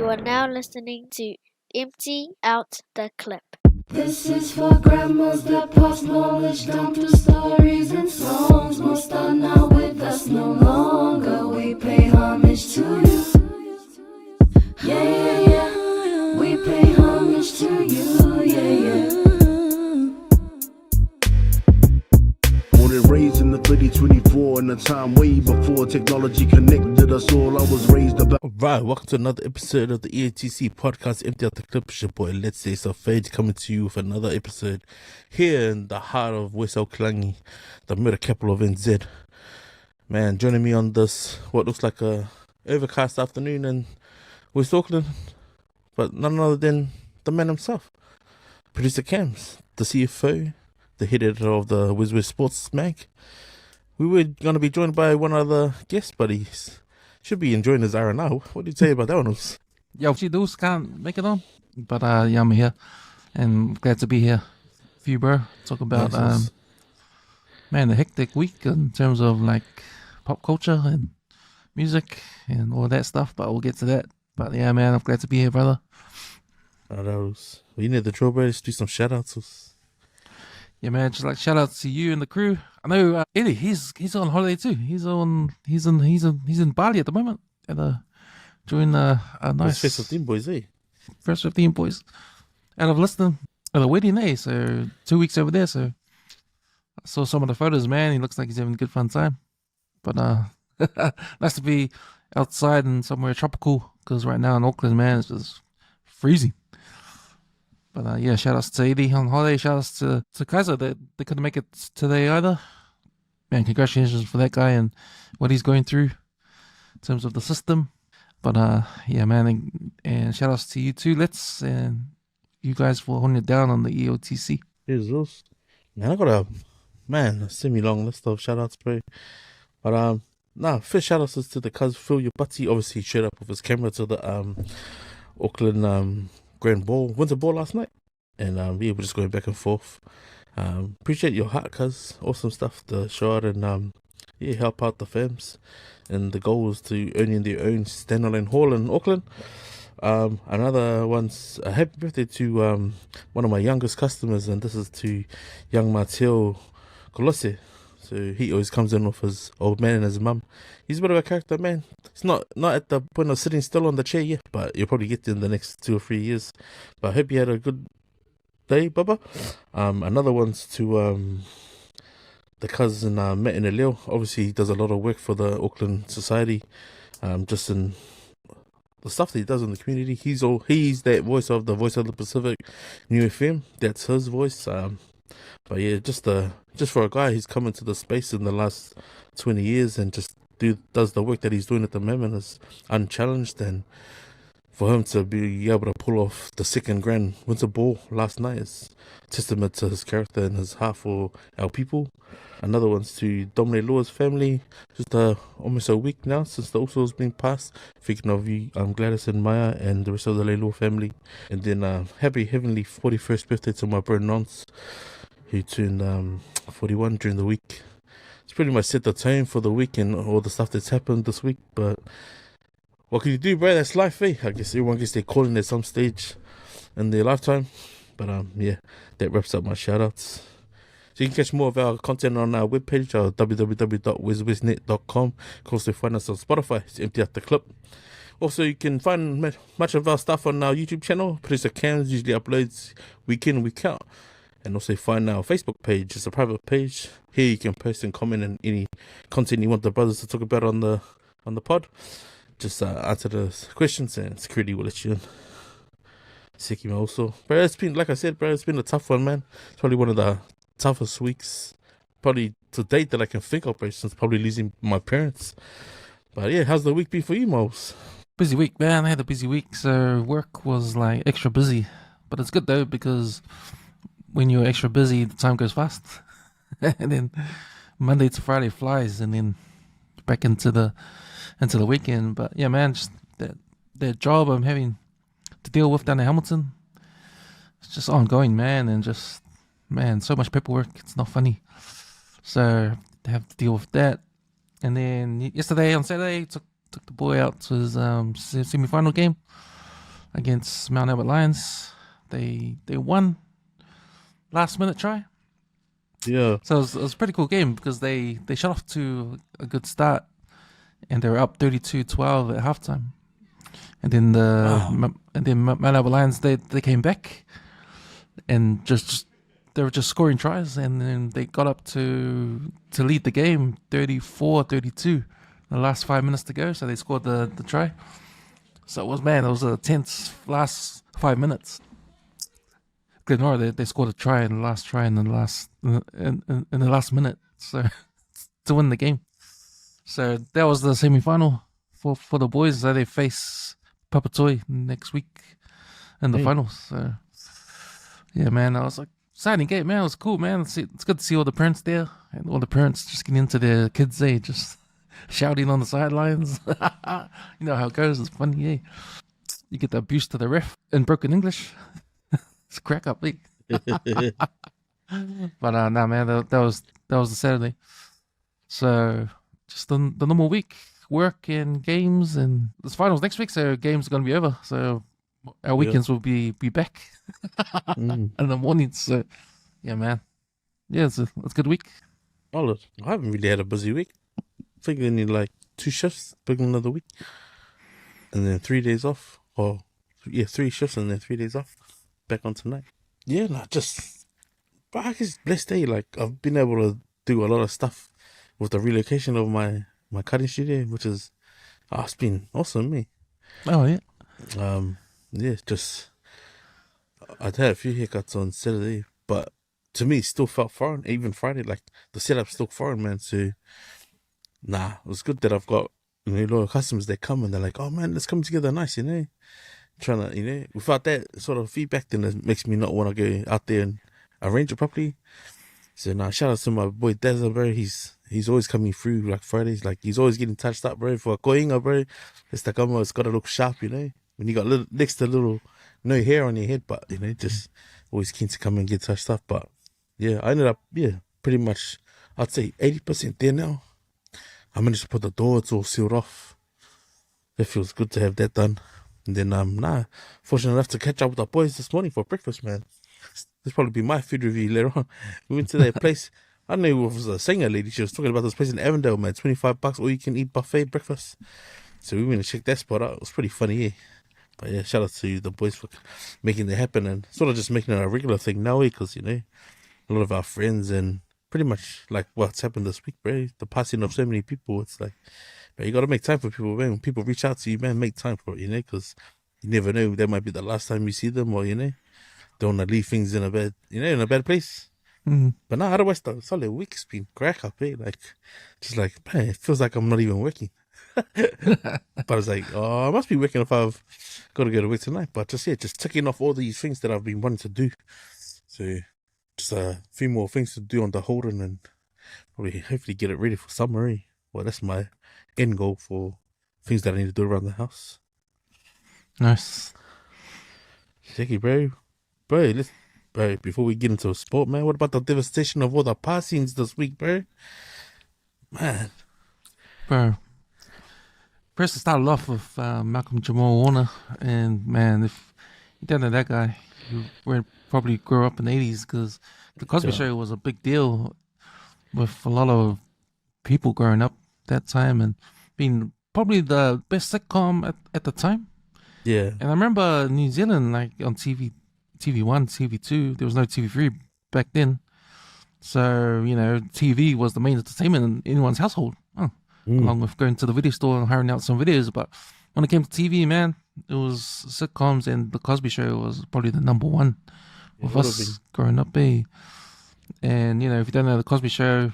are now listening to Empty Out the Clip. This is for grandmas that pass knowledge down through stories and songs. Most are not with us no longer. We pay homage to you. Yeah, yeah, yeah. We pay homage to you. Yeah, yeah. Born and raised in the 2024 in a time way before technology connected us all. I was raised about. Alright, welcome to another episode of the EATC podcast, Empty Out the Clip. It's your boy Leti, so Fiji coming to you with another episode here in the heart of West Auckland, the middle capital of NZ. Man, joining me on this, what looks like a overcast afternoon in West Auckland, but none other than the man himself, producer Cams, the CFO, the head editor of the WesWes Sports Mag. We were going to be joined by one other guest, but he should be enjoying his R&R. What do you say about that one? Yo, she dudes can't make it on, but yeah, I'm here and glad to be here for you, bro. Talk about Nice. man, the hectic week in terms of like pop culture and music and all that stuff, but we'll get to that. But yeah, man, I'm glad to be here, brother. Well, you need the drill, bro. Let's do some shout-outs. Yeah, man, just like shout out to you and the crew. I know Eddie, he's on holiday too. He's in Bali at the moment doing a nice First 15 boys, eh? first 15 boys out of Liston at the wedding, eh? So 2 weeks over there. So I saw some of the photos, man. He looks like he's having a good fun time. But nice to be outside and somewhere tropical, because right now in Auckland, man, it's just freezing. But yeah, shout outs to Eddie on holiday. Shout outs to Kaiser that they couldn't make it today either. Man, congratulations for that guy and what he's going through in terms of the system. But yeah, man, and shout outs to you too, Let's, and you guys for holding it down on the EOTC. Here's those. Man, I got a semi-long list of shout-outs, bro. But first shout-outs is to the cuz Phil Your Butty. Obviously, he showed up with his camera to the Auckland Grand Ball, Winter Ball last night. And yeah, we're just going back and forth. Appreciate your heart, cuz. Awesome stuff to show out and yeah, help out the fams. And the goal is to earning their own standalone hall in Auckland. Another one's a happy birthday to one of my youngest customers, and this is to young Theo Colosse. So he always comes in with his old man and his mum. He's a bit of a character, man. He's not at the point of sitting still on the chair yet, but you'll probably get there in the next 2 or 3 years. But I hope you had a good day, Bubba. Another one's to the cousin Matt and Leo. Obviously, he does a lot of work for the Auckland Society, just in the stuff that he does in the community. He's that voice of the Pacific, New FM. That's his voice. But yeah, just for a guy who's come into the space in the last 20 years and just does the work that he's doing at the moment is unchallenged, and for him to be able to pull off the second Grand Winter Ball last night is testament to his character and his heart for our people. Another one's to Dominic Law's family. Just almost a week now since the Usos been passed. Thinking of you, Gladys and Maya and the rest of the Law family. And then happy heavenly 41st birthday to my bro Nance, who turned 41 during the week. It's pretty much set the tone for the week and all the stuff that's happened this week. But what can you do, bro? That's life, eh? I guess everyone gets their calling at some stage in their lifetime. But yeah, that wraps up my shout-outs. So you can catch more of our content on our webpage, www.weswesnet.com. You can also find us on Spotify. It's Empty Out the Clip. Also, you can find much of our stuff on our YouTube channel. Producer Cams usually uploads week in, week out. And also find our Facebook page. It's a private page. Here you can post and comment on any content you want the brothers to talk about on the pod. Just answer the questions and security will let you in. Sitcom also. Bro, it's been, like I said, bro, it's been a tough one, man. It's probably one of the toughest weeks probably to date that I can think of, bro, since probably losing my parents. But yeah, how's the week been for you, Moles? Busy week, man. I had a busy week, so work was like extra busy. But it's good though, because when you're extra busy, the time goes fast. And then Monday to Friday flies, and then back into the weekend. But yeah, man, just that job I'm having to deal with down in Hamilton, it's just ongoing, man, and just, man, so much paperwork, it's not funny. So I have to deal with that. And then yesterday on Saturday, took the boy out to his semi-final game. against Mount Albert Lions. They won last minute try. Yeah. So it was a pretty cool game because they shot off to a good start and they were up 32-12 at halftime. And then Mount Albert Lions they came back and they were just scoring tries, and then they got up to lead the game 34-32 the last 5 minutes to go, so they scored the try. So it was a tense last 5 minutes. Glenora, they scored a try in the last try in the last minute, so to win the game. So that was the semi-final for the boys. So they face Papatoi next week in the finals. So yeah, man, I was like, exciting game, man. It was cool, man. It's good to see all the parents there and all the parents just getting into their kids' just shouting on the sidelines. You know how it goes. It's funny, yeah. You get the abuse to the ref in broken English. It's crack up, eh? But nah, man, that was the Saturday. So just the normal week, work and games, and there's finals next week, so games are gonna be over. So our weekends will be back in the mornings. So yeah, man. Yeah, it's a good week. Solid. I haven't really had a busy week. I think I need like 2 shifts, beginning of the week, and then 3 days off. Or 3 shifts and then 3 days off. Back on tonight. Yeah, but I guess blessed day. Like I've been able to do a lot of stuff with the relocation of my cutting studio, which is it's been awesome, me. Oh yeah. Yeah, just I'd had a few haircuts on Saturday, but to me, it still felt foreign. Even Friday, like the setup's still foreign, man. So, it was good that I've got a lot of customers that come and they're like, "Oh man, let's come together, nice," Trying to, without that sort of feedback, then it makes me not want to go out there and arrange it properly. So shout out to my boy Deza, bro. He's always coming through like Fridays, like he's always getting touched up, bro. For a koinga, bro, it's got to look sharp, when you got next to little no hair on your head, but just always keen to come and get touched up. But yeah, I ended up pretty much, I'd say 80% there now. I managed to put the door, it's all sealed off. It feels good to have that done. And then fortunate enough to catch up with the boys this morning for breakfast, man. This probably be my food review later on. We went to that place. I don't know if it was a singer lady. She was talking about this place in Avondale, man. $25 all you can eat buffet breakfast. So we went and checked that spot out. It was pretty funny, yeah. But yeah, shout out to the boys for making that happen and sort of just making it a regular thing now, because a lot of our friends and pretty much like what's happened this week, bro. The passing of so many people. It's like, but you got to make time for people, man. When people reach out to you, man, make time for it, because you never know. That might be the last time you see them, or, don't want to leave things in a bad place. Mm-hmm. But otherwise, the solid week's been crack up, eh? Like, just like, man, it feels like I'm not even working. But I was like, I must be working if I've got to go to work tonight. But just ticking off all these things that I've been wanting to do. So, just a few more things to do on the Holden and probably hopefully get it ready for summer, eh? Well, that's my end goal for things that I need to do around the house. Nice. Thank you, bro. Bro, before we get into sport, man, what about the devastation of all the passings this week, bro? Man. Bro. First, it started off with Malcolm Jamal Warner. And, man, if you don't know that guy, you probably grew up in the 80s, because the Cosby Show was a big deal with a lot of people growing up that time and being probably the best sitcom at the time. Yeah. And I remember New Zealand, like on TV1, TV2, there was no TV3 back then. So, TV was the main entertainment in anyone's household, along with going to the video store and hiring out some videos. But when it came to TV, man, it was sitcoms, and the Cosby Show was probably the number one with us growing up. And, if you don't know the Cosby Show,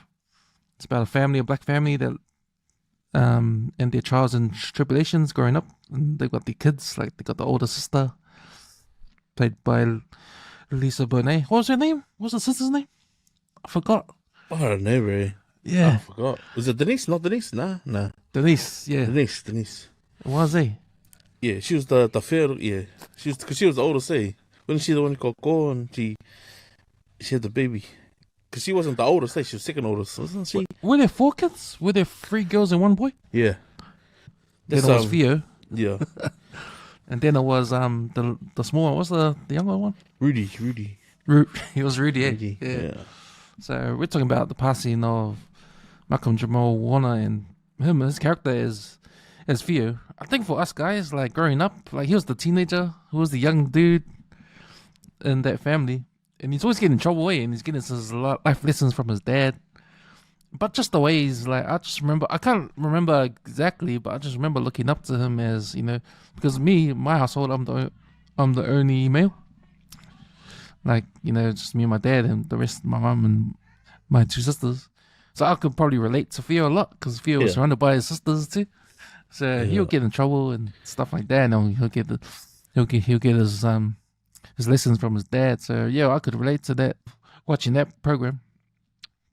it's about a black family that and their trials and tribulations growing up. And they've got the kids, like they got the older sister, played by Lisa Bonet. What was her name? What was the sister's name? I forgot. I don't know, bro. Yeah. I forgot. Was it Denise? Not Denise? Nah. Denise, yeah. Denise. Was he? Yeah, she was the fair, yeah. Because she was the oldest, eh? Wasn't she the one who got go and she had the baby? Because she wasn't the oldest, she was second oldest, wasn't she? Were there 4 kids? Were there 3 girls and 1 boy? Yeah. Then it was Theo. Yeah. And then it was the small one. What's the younger one? Rudy. He was Rudy. Rudy. Yeah. Yeah. So we're talking about the passing of Malcolm Jamal Warner, and his character is Theo. I think for us guys, like growing up, like he was the teenager who was the young dude in that family, and he's always getting in trouble, and he's getting his life lessons from his dad. But just the way he's like, I can't remember exactly, but I just remember looking up to him as, because my household, I'm the only male. Like, just me and my dad, and the rest, my mum and my 2 sisters. So I could probably relate to Theo a lot, because Theo was surrounded by his sisters too. So he'll get in trouble and stuff like that, and he'll get his lessons from his dad. So yeah, I could relate to that watching that program.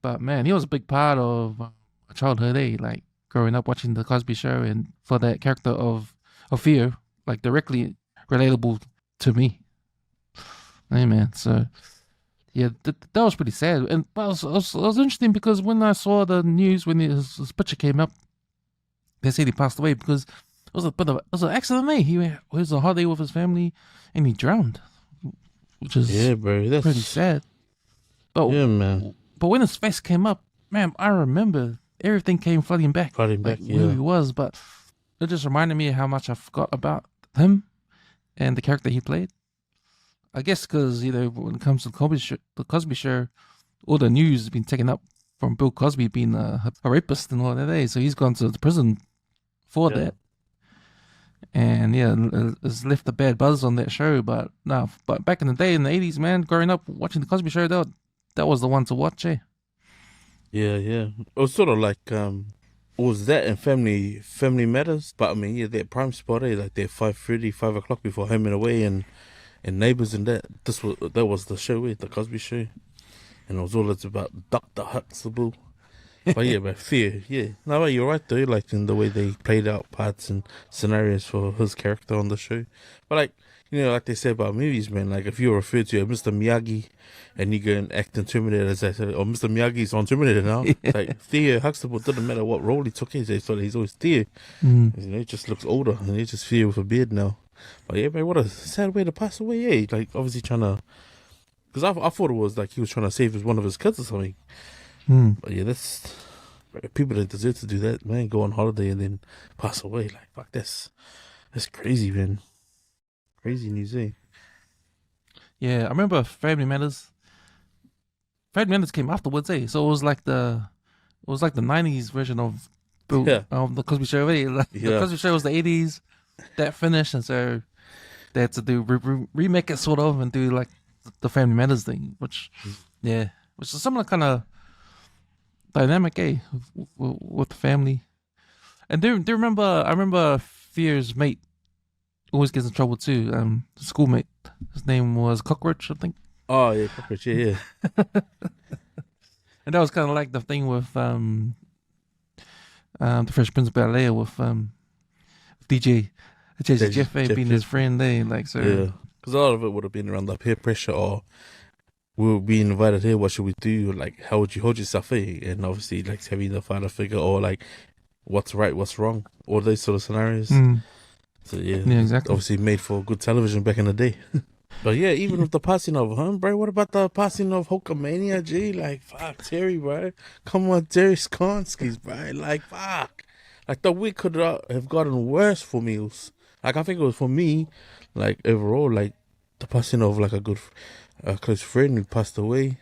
But man, he was a big part of my childhood, like growing up watching the Cosby Show, and for that character of Theo, like directly relatable to me. Hey man, so yeah, that was pretty sad. And but it was interesting, because when I saw the news when his picture came up, they said he passed away because it was an accident. He was on holiday with his family and he drowned, which is bro, that's pretty sad. But man. But when his face came up, man, I remember everything came flooding back. Who he was, but it just reminded me how much I forgot about him and the character he played. I guess because, when it comes to the Cosby Show, all the news has been taken up from Bill Cosby being a rapist and all that. So he's gone to the prison for that. And it's left a bad buzz on that show. But back in the day, in the 80s, man, growing up watching the Cosby Show, that was the one to watch, eh? Yeah. It was sort of like was that and Family Matters, but I mean, their prime spot, like their 5:30, 5 o'clock before Home and Away and Neighbours and that. That was the show, the Cosby Show, and it was all about Dr. Huxtable. But yeah, but Theo, no, but you're right though, like in the way they played out parts and scenarios for his character on the show. But like, like they say about movies, man, like if you're referred to as Mr. Miyagi and you go and act in Terminator, as I said, Mr. Miyagi's on Terminator now. Like Theo Huxtable, didn't matter what role he took, they thought he's always Theo. He just looks older, and he's just Theo with a beard now. But yeah, man, what a sad way to pass away, like obviously trying to, because I thought it was like he was trying to save one of his kids or something. But yeah, people don't deserve to do that, man. Go on holiday and then pass away. Like, fuck, that's crazy, man. Crazy news, eh? Yeah, I remember Family Matters. Family Matters came afterwards, eh? So it was like the 90s version of the Cosby Show, eh? The Cosby Show was the 80s. That finished, and so they had to do remake it sort of and do like the Family Matters thing, which is similar kind of dynamic, eh, with the family. And do you remember? I remember Theo's mate always gets in trouble too. The schoolmate, his name was Cockroach, I think. Oh yeah, Cockroach, yeah. And that was kind of like the thing with the Fresh Prince of Bel-Air with DJ Jeff being his friend, eh? Like so. Yeah, because a lot of it would have been around the peer pressure, or we'll be invited here. What should we do? Like, how would you hold yourself, eh? And obviously, like having the father figure, or like what's right, what's wrong, all those sort of scenarios. So yeah, exactly. Obviously made for good television back in the day. But yeah, even with the passing of him, bro, what about the passing of Hulkamania, G? Like, fuck, Terry, bro. Come on, Terry Skonskis, bro. Like, fuck. Like, the week could have gotten worse for me. Like, I think it was for me, like, overall, like, the passing of, like, a close friend who passed away.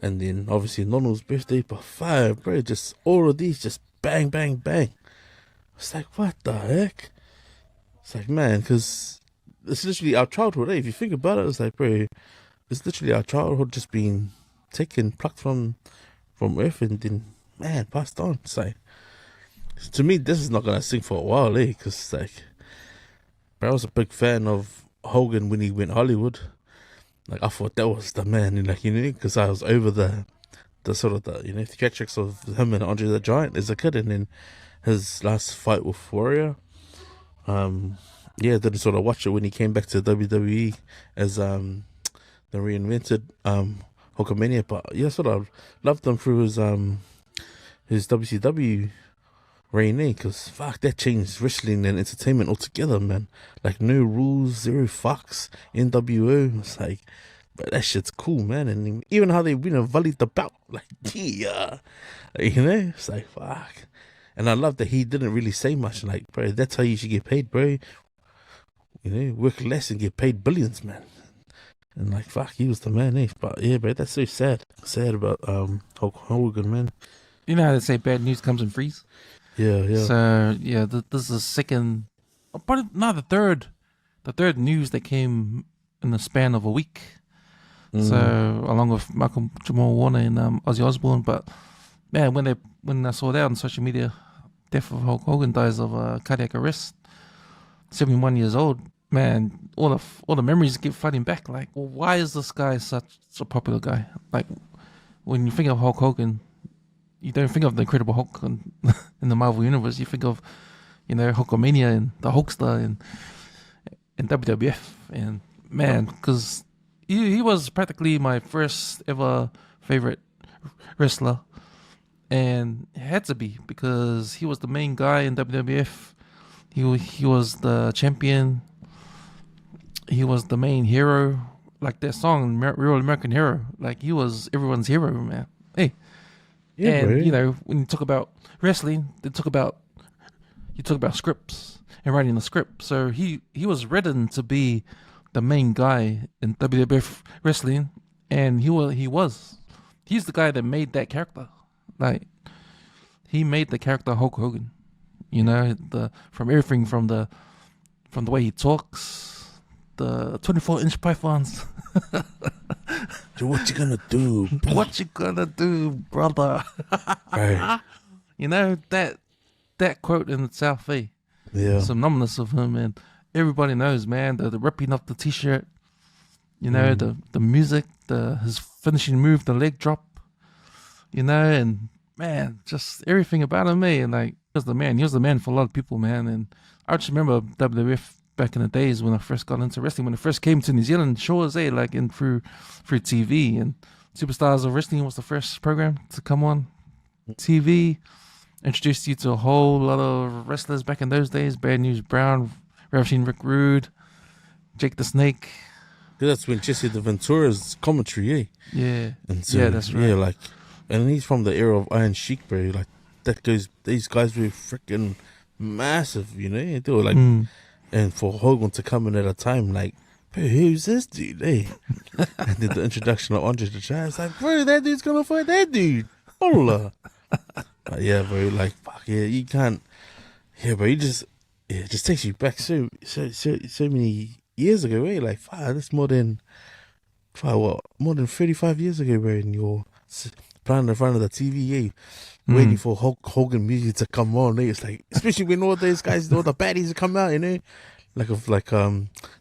And then, obviously, Nonno's birthday, but fire, bro. Just all of these, just bang, bang, bang. It's like, what the heck? It's like, man, because it's literally our childhood, eh? If you think about it, it's like, bro, it's literally our childhood just being taken, plucked from earth and then, man, passed on. It's like, to me, this is not going to sing for a while, eh? Because, it's like, bro, I was a big fan of Hogan when he went Hollywood. Like, I thought that was the man, and like, because I was over the sort of the, theatrics of him and Andre the Giant as a kid, and then his last fight with Warrior. Didn't sort of watch it when he came back to WWE as the reinvented Hulkamania, but yeah, sort of loved him through his WCW reign, because fuck, that changed wrestling and entertainment altogether, man. Like, no rules, zero fucks, NWO. It's like, but that shit's cool, man. And even how they volleyed the belt, like, yeah, it's like, fuck. And I love that he didn't really say much. Like, bro, that's how you should get paid, bro. Work less and get paid billions, man. And like, fuck, he was the man, eh? But yeah, bro, that's so sad. Sad about Hulk Hogan, man. You know how they say bad news comes in threes? Yeah. So yeah, this is the second, the third news that came in the span of a week. So along with Malcolm Jamal Warner and Ozzy Osbourne, but man, when I saw that on social media, death of Hulk Hogan, dies of cardiac arrest, 71 years old. Man, all the memories keep fighting back. Like, well, why is this guy such a popular guy? Like, when you think of Hulk Hogan, you don't think of the Incredible Hulk in the Marvel Universe. You think of, Hulkamania and the Hulkster and WWF. And man, because he was practically my first ever favorite wrestler. And it had to be, because he was the main guy in WWF. He was the champion. He was the main hero. Like that song, Real American Hero. Like, he was everyone's hero, man. Hey. Yeah, and, bro. When you talk about wrestling, you talk about scripts and writing a script. So he was written to be the main guy in WWF wrestling, and he's the guy that made that character. Like, he made the character Hulk Hogan. From everything from the way he talks, the 24-inch pythons. What you gonna do? What you gonna do, brother? Right. That quote in itself, eh? Yeah. Some numbness of him, and everybody knows, man. The ripping up the t-shirt, the music, his finishing move, the leg drop, and man, just everything about him, eh? And like, he was the man. He was the man for a lot of people, man. And I just remember WWF back in the days when I first got into wrestling, when I first came to New Zealand, shows, like through TV, and Superstars of Wrestling was the first program to come on TV. Introduced you to a whole lot of wrestlers back in those days: Bad News Brown, Ravishing Rick Rude, Jake the Snake. That's when Jesse the Ventura's commentary, eh? Yeah. And so, yeah, that's right. Yeah, like, and he's from the era of Iron Sheik, bro. Like, these guys were freaking massive, They were like, and for Hogan to come in at a time, like, bro, who's this dude, eh? And then the introduction of Andre the Giant, it's like, bro, that dude's gonna fight that dude. Hola. But yeah, bro, like, fuck, yeah, you can't, yeah, bro, it just takes you back so many years ago, eh? Like, fuck, that's more than 35 years ago, bro, and you're playing in front of the TV, eh? Waiting for Hulk Hogan music to come on, eh? It's like, especially when all those guys, all the baddies come out, like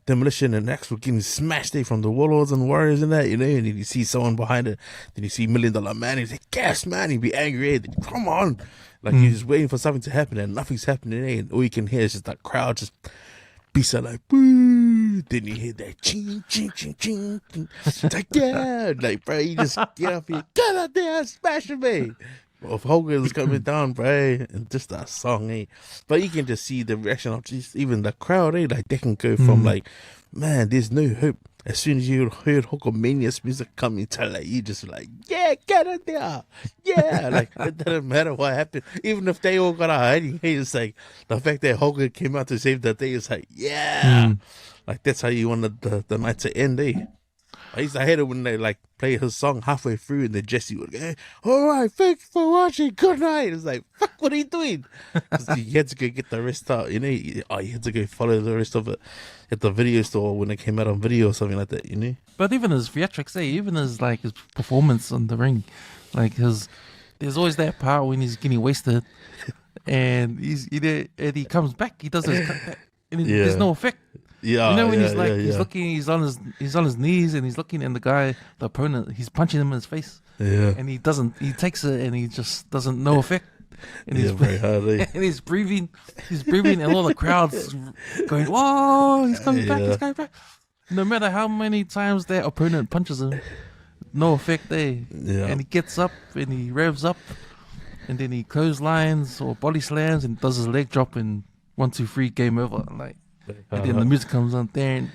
Demolition and Axe were getting smashed, eh, from the Warlords and Warriors and that, and then you see someone behind it, then you see $1 Million Man, he's like, yes, man, he'd be angry, eh? Then, come on, like, you're just waiting for something to happen and nothing's happening, eh? And all you can hear is just that crowd just beats out like, boo. Then you hear that ching, ching, ching, ching. It's like, yeah, like, bro, you just get up here, get out there, smash him, eh? Well, if Hogan's coming down, bro, and just that song, eh? But you can just see the reaction of just even the crowd, eh? Like, they can go from like, man, there's no hope. As soon as you heard Hulkamania's music coming to, like, you just like, yeah, get it there, yeah. Like, it doesn't matter what happened, even if they all got a hiding. It's like the fact that Hogan came out to save the day. It's like, yeah, like that's how you wanted the night to end, eh? I hate it when they like play his song halfway through and then Jesse would go, all right, thanks for watching, good night. It's like, fuck, what are you doing? You had to go get the rest out, you had to go follow the rest of it at the video store when it came out on video or something like that, But even his theatrics, even his performance on the ring, like there's always that part when he's getting wasted and and he comes back, he does his and there's no effect. Yeah, when he's looking, he's on his knees and he's looking, and the opponent, he's punching him in his face. Yeah. And he takes it and he just doesn't, no effect. And he's very hard, eh? And he's breathing, and all the crowd's going, whoa, he's coming back, he's coming back. No matter how many times that opponent punches him, no effect there. Yeah. And he gets up and he revs up and then he clotheslines or body slams and does his leg drop and 1, 2, 3, game over. Like, and then the music comes on, there.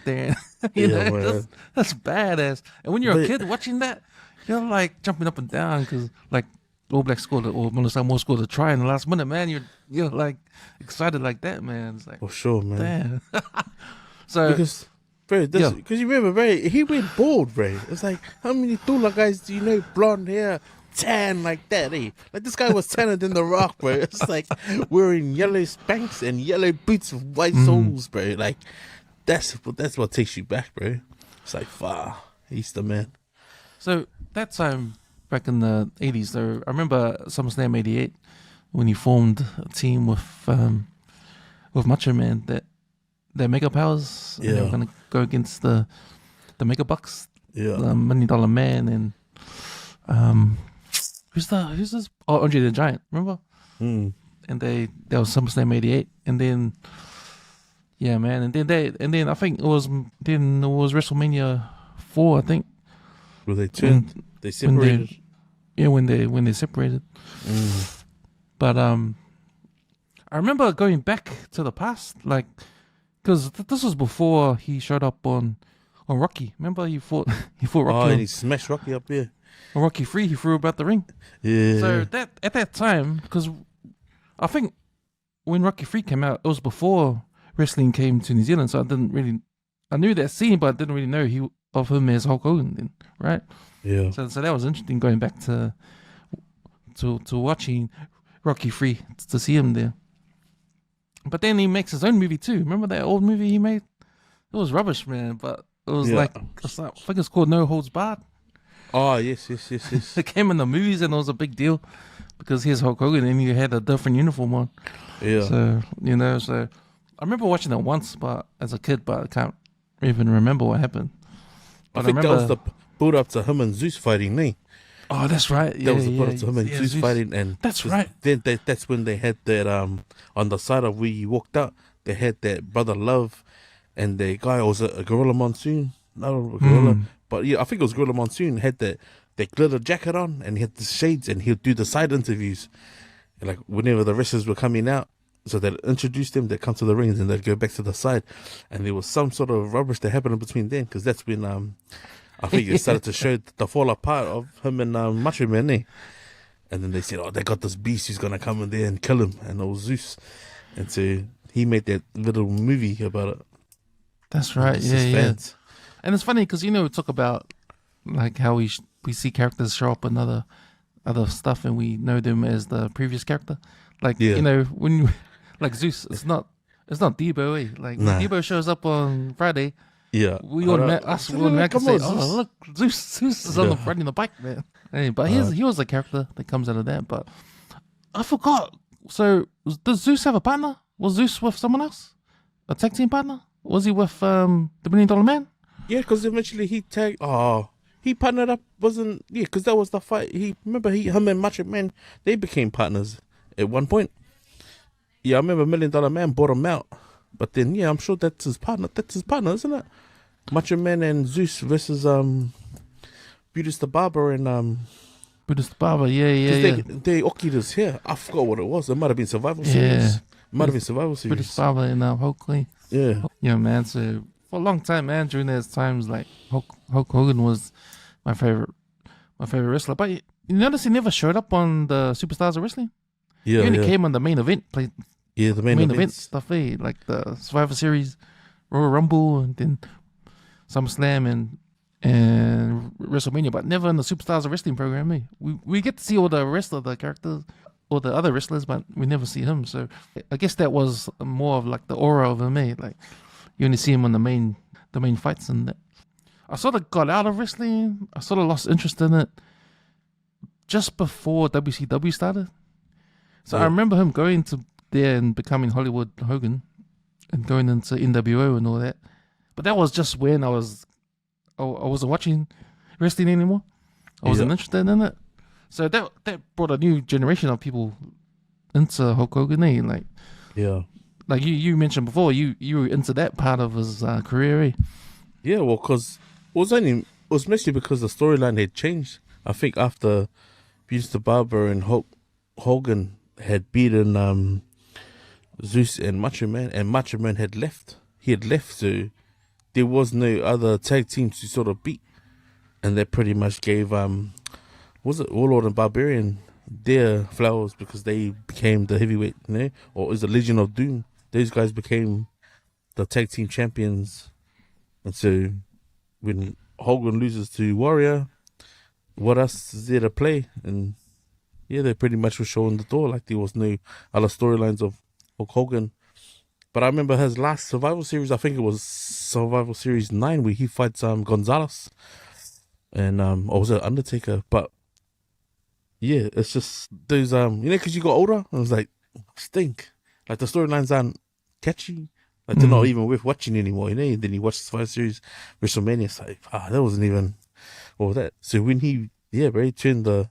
You know, that's badass. And when you're a kid watching that, you're like jumping up and down because like All Blacks scored or Samoa scored a try in the last minute, man. You're like excited like that, man. It's like, for sure, man. Damn. So because you remember, bro, he went bald, bro. It's like, how many Tula guys do you know, blonde hair, tan like that, eh? Like, this guy was tanner than The Rock, bro. It's like wearing yellow Spanx and yellow boots with white soles, bro. Like, that's what takes you back, bro. It's like, he's the man. So that time back in the 80s, though, I remember SummerSlam 88 when he formed a team with Macho Man, that their Mega Powers. And they were going to go against the Mega Bucks, the $1 Million Man, and who's this? Oh, Andre the Giant, remember? And that was SummerSlam 88, and then man, and then I think it was WrestleMania 4, I think. Well, they separated. When they separated. But I remember going back to the past, like, because this was before he showed up on Rocky. Remember he fought Rocky. Oh, and he smashed Rocky up there. On Rocky 3, he threw about the ring. Yeah. So at that time, because I think when Rocky 3 came out, it was before wrestling came to New Zealand, so I knew that scene, but I didn't really know of him as Hulk Hogan then, right? Yeah. So that was interesting going back to watching Rocky 3 to see him there. But then he makes his own movie too. Remember that old movie he made? It was rubbish, man, but it was I think it's called No Holds Barred. Oh, yes. It came in the movies and it was a big deal because here's Hulk Hogan and he had a different uniform on. Yeah. So, I remember watching it once as a kid, but I can't even remember what happened. But I think that was the build up to him and Zeus fighting, me. Oh, that's right. That was the build up to him and Zeus fighting, and that's right. Then that's when they had that on the side of where you walked out, they had that Brother Love, and the guy was a Gorilla Monsoon, not a gorilla, but I think it was Gorilla Monsoon. Had that glitter jacket on, and he had the shades, and he'd do the side interviews, and like whenever the wrestlers were coming out. So they'd introduce them, they'd come to the rings, and they'd go back to the side. And there was some sort of rubbish that happened in between then, because that's when I think it started to show the fall apart of him and Macho Man. And then they said, oh, they got this beast who's going to come in there and kill him. And it was Zeus. And so he made that little movie about it. That's right, yeah. And it's funny because, we talk about like how we see characters show up in other stuff and we know them as the previous character. Like, when like Zeus, it's not Debo, eh? Like, when Debo shows up on Friday, we automatically say, oh, look, Zeus is on the riding the bike, man. Hey, but he was a character that comes out of that. But I forgot. So, does Zeus have a partner? Was Zeus with someone else? A tag team partner? Was he with the $1 Million Man? Yeah, because eventually he partnered up, because that was the fight. Him and Macho Man, they became partners at one point. Yeah, I remember $1 Million Man bought him out. But then, I'm sure that's his partner. That's his partner, isn't it? Macho Man and Zeus versus Brutus the Barber and Brutus the Barber, yeah. They okied his hair. I forgot what it was. It might have been Survival Series. Brutus the Barber and Hulk Lee. Yeah. Yeah, man. So for a long time, man, during those times, like Hulk Hogan was my favorite wrestler. But you notice he never showed up on the Superstars of Wrestling. Yeah, he only came on the main event. The main event stuff, like the Survivor Series, Royal Rumble, and then SummerSlam and WrestleMania, but never in the Superstars of Wrestling program. Eh? We get to see all the rest of the characters or the other wrestlers, but we never see him. So I guess that was more of like the aura of him. Eh? Like you only see him on the main fights, and that. I sort of got out of wrestling. I sort of lost interest in it just before WCW started. So I remember him going to there and becoming Hollywood Hogan and going into NWO and all that. But that was just when I wasn't watching wrestling anymore. I wasn't interested in it. So that brought a new generation of people into Hulk Hogan. Like you mentioned before, you were into that part of his career. Eh? Yeah, well, because it was mostly because the storyline had changed. I think after Brutus the Barber and Hulk Hogan had beaten Zeus and Macho Man, and Macho Man had left. He had left, so there was no other tag teams to sort of beat, and that pretty much gave was it Warlord and Barbarian their flowers because they became the heavyweight, or is the Legion of Doom. Those guys became the tag team champions, and so when Hogan loses to Warrior, what else is there to play? And yeah, they pretty much were showing the door, like there was no other storylines of Hulk Hogan. But I remember his last Survival Series, I think it was Survival Series 9, where he fights Gonzalez and or was it Undertaker? But yeah, it's just those because you got older, and it's like stink. Like the storylines aren't catchy. Like they're not even worth watching anymore, And then you watch the Survivor Series, WrestleMania, it's like that wasn't even all that. So when he bro, he turned the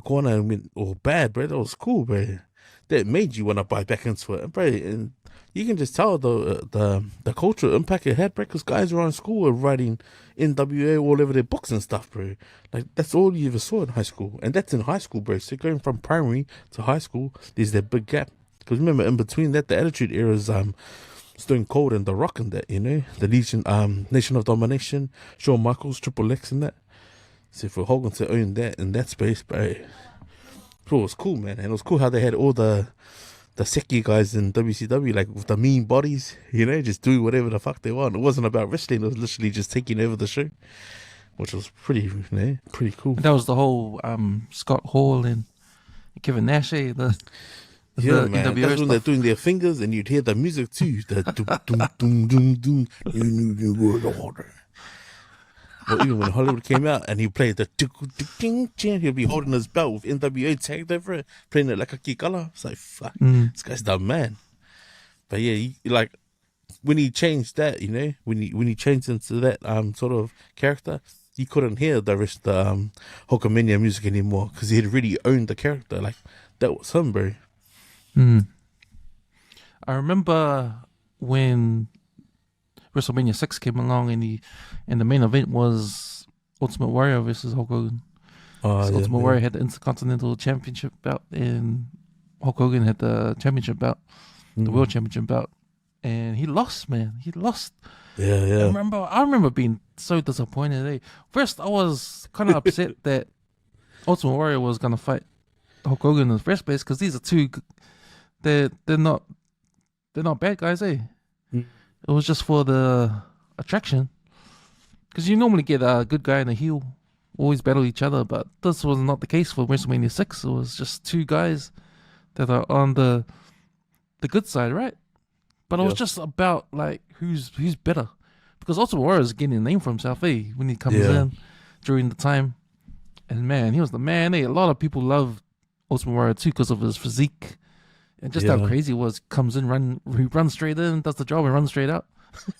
corner and went all bad, bro, that was cool, bro. That made you want to buy back into it, bro. And you can just tell the cultural impact it had, bro, because guys around school were writing NWA all over their books and stuff, bro. Like, that's all you ever saw in high school. And that's in high school, bro. So going from primary to high school, there's that big gap. Because remember, in between that, the Attitude Era is Stone Cold and The Rock and that, The Nation of Domination, Shawn Michaels, Triple X and that. So for Hogan to own that in that space, bro, it was cool, man. And it was cool how they had all the secky guys in WCW, like with the mean bodies, just doing whatever the fuck they want. It wasn't about wrestling, it was literally just taking over the show, which was pretty cool. And that was the whole Scott Hall and Kevin Nash, the man. NWO That's when stuff. they're doing their fingers and you'd hear the music too. The doom, doom, doom, doom. Or even when Hollywood came out and he played the he'll be holding his belt with NWA tagged over it, playing it like a kikala. It's like, fuck, this guy's the man. But yeah, like when he changed that, when he changed into that sort of character, you couldn't hear the rest of the Hulkamania music anymore because he had really owned the character. Like that was him, bro. I remember when WrestleMania 6 came along and the main event was Ultimate Warrior versus Hulk Hogan. Ultimate Warrior had the Intercontinental Championship belt and Hulk Hogan had the championship belt, the World Championship belt. And he lost, man. He lost. Yeah. I remember being so disappointed. First, I was kind of upset that Ultimate Warrior was going to fight Hulk Hogan in the first place because these are two, they're not bad guys, It was just for the attraction. Because you normally get a good guy and a heel always battle each other, but this was not the case for WrestleMania 6. It was just two guys that are on the good side, right? But it was just about, like, who's better. Because Ultimate Warrior is getting a name for himself, when he comes in during the time. And, man, he was the man, A lot of people love Ultimate Warrior, too, because of his physique. And just how crazy it was. Comes in, he runs straight in, does the job, and runs straight out.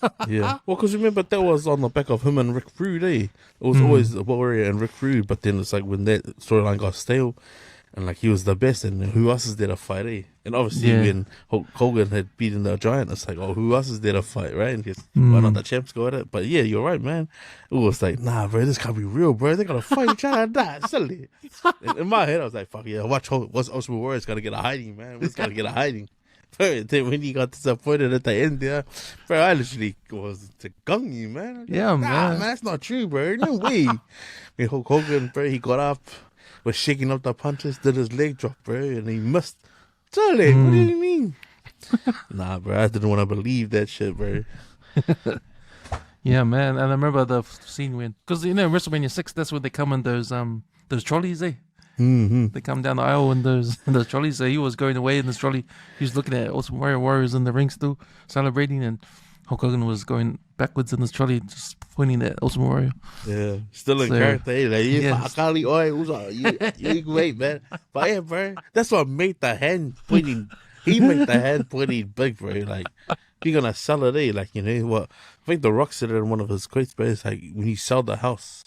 Well, because remember, that was on the back of him and Rick Rude, It was always the Warrior and Rick Rude, but then it's like when that storyline got stale, and like he was the best, and who else is there to fight, And obviously when Hulk Hogan had beaten the Giant, it's like, oh, who else is there to fight, right? And just, why not the champs go at it? But yeah, you're right, man. It was like, nah, bro, this can't be real, bro. They're gonna fight each other and die, silly. In my head, I was like, fuck yeah, what's Ultimate Warrior's gonna get a hiding, man. He's gonna get a hiding. Bro, then when he got disappointed at the end there, bro, I literally was to gung you, man. Yeah, man. That's not true, bro. No way. When Hulk Hogan, bro, he got up, was shaking up the punches, did his leg drop, bro, and he missed. Charlie, what do you mean? Nah, bro, I didn't want to believe that shit, bro. Yeah, man. And I remember the scene when, because WrestleMania 6, that's when they come in those trolleys, They come down the aisle in those trolleys. So he was going away in this trolley. He was looking at Ultimate Warriors in the ring still, celebrating, and Hulk Hogan was going backwards in this trolley, just pointing at Ultimate Warrior. Yeah, still in character. Like, you great, man. But yeah, bro, that's what made the hand pointing. He made the hand pointing big, bro. Like, you're gonna sell it, Like, what? I think The Rock said it in one of his quotes, but it's like when you sell the house,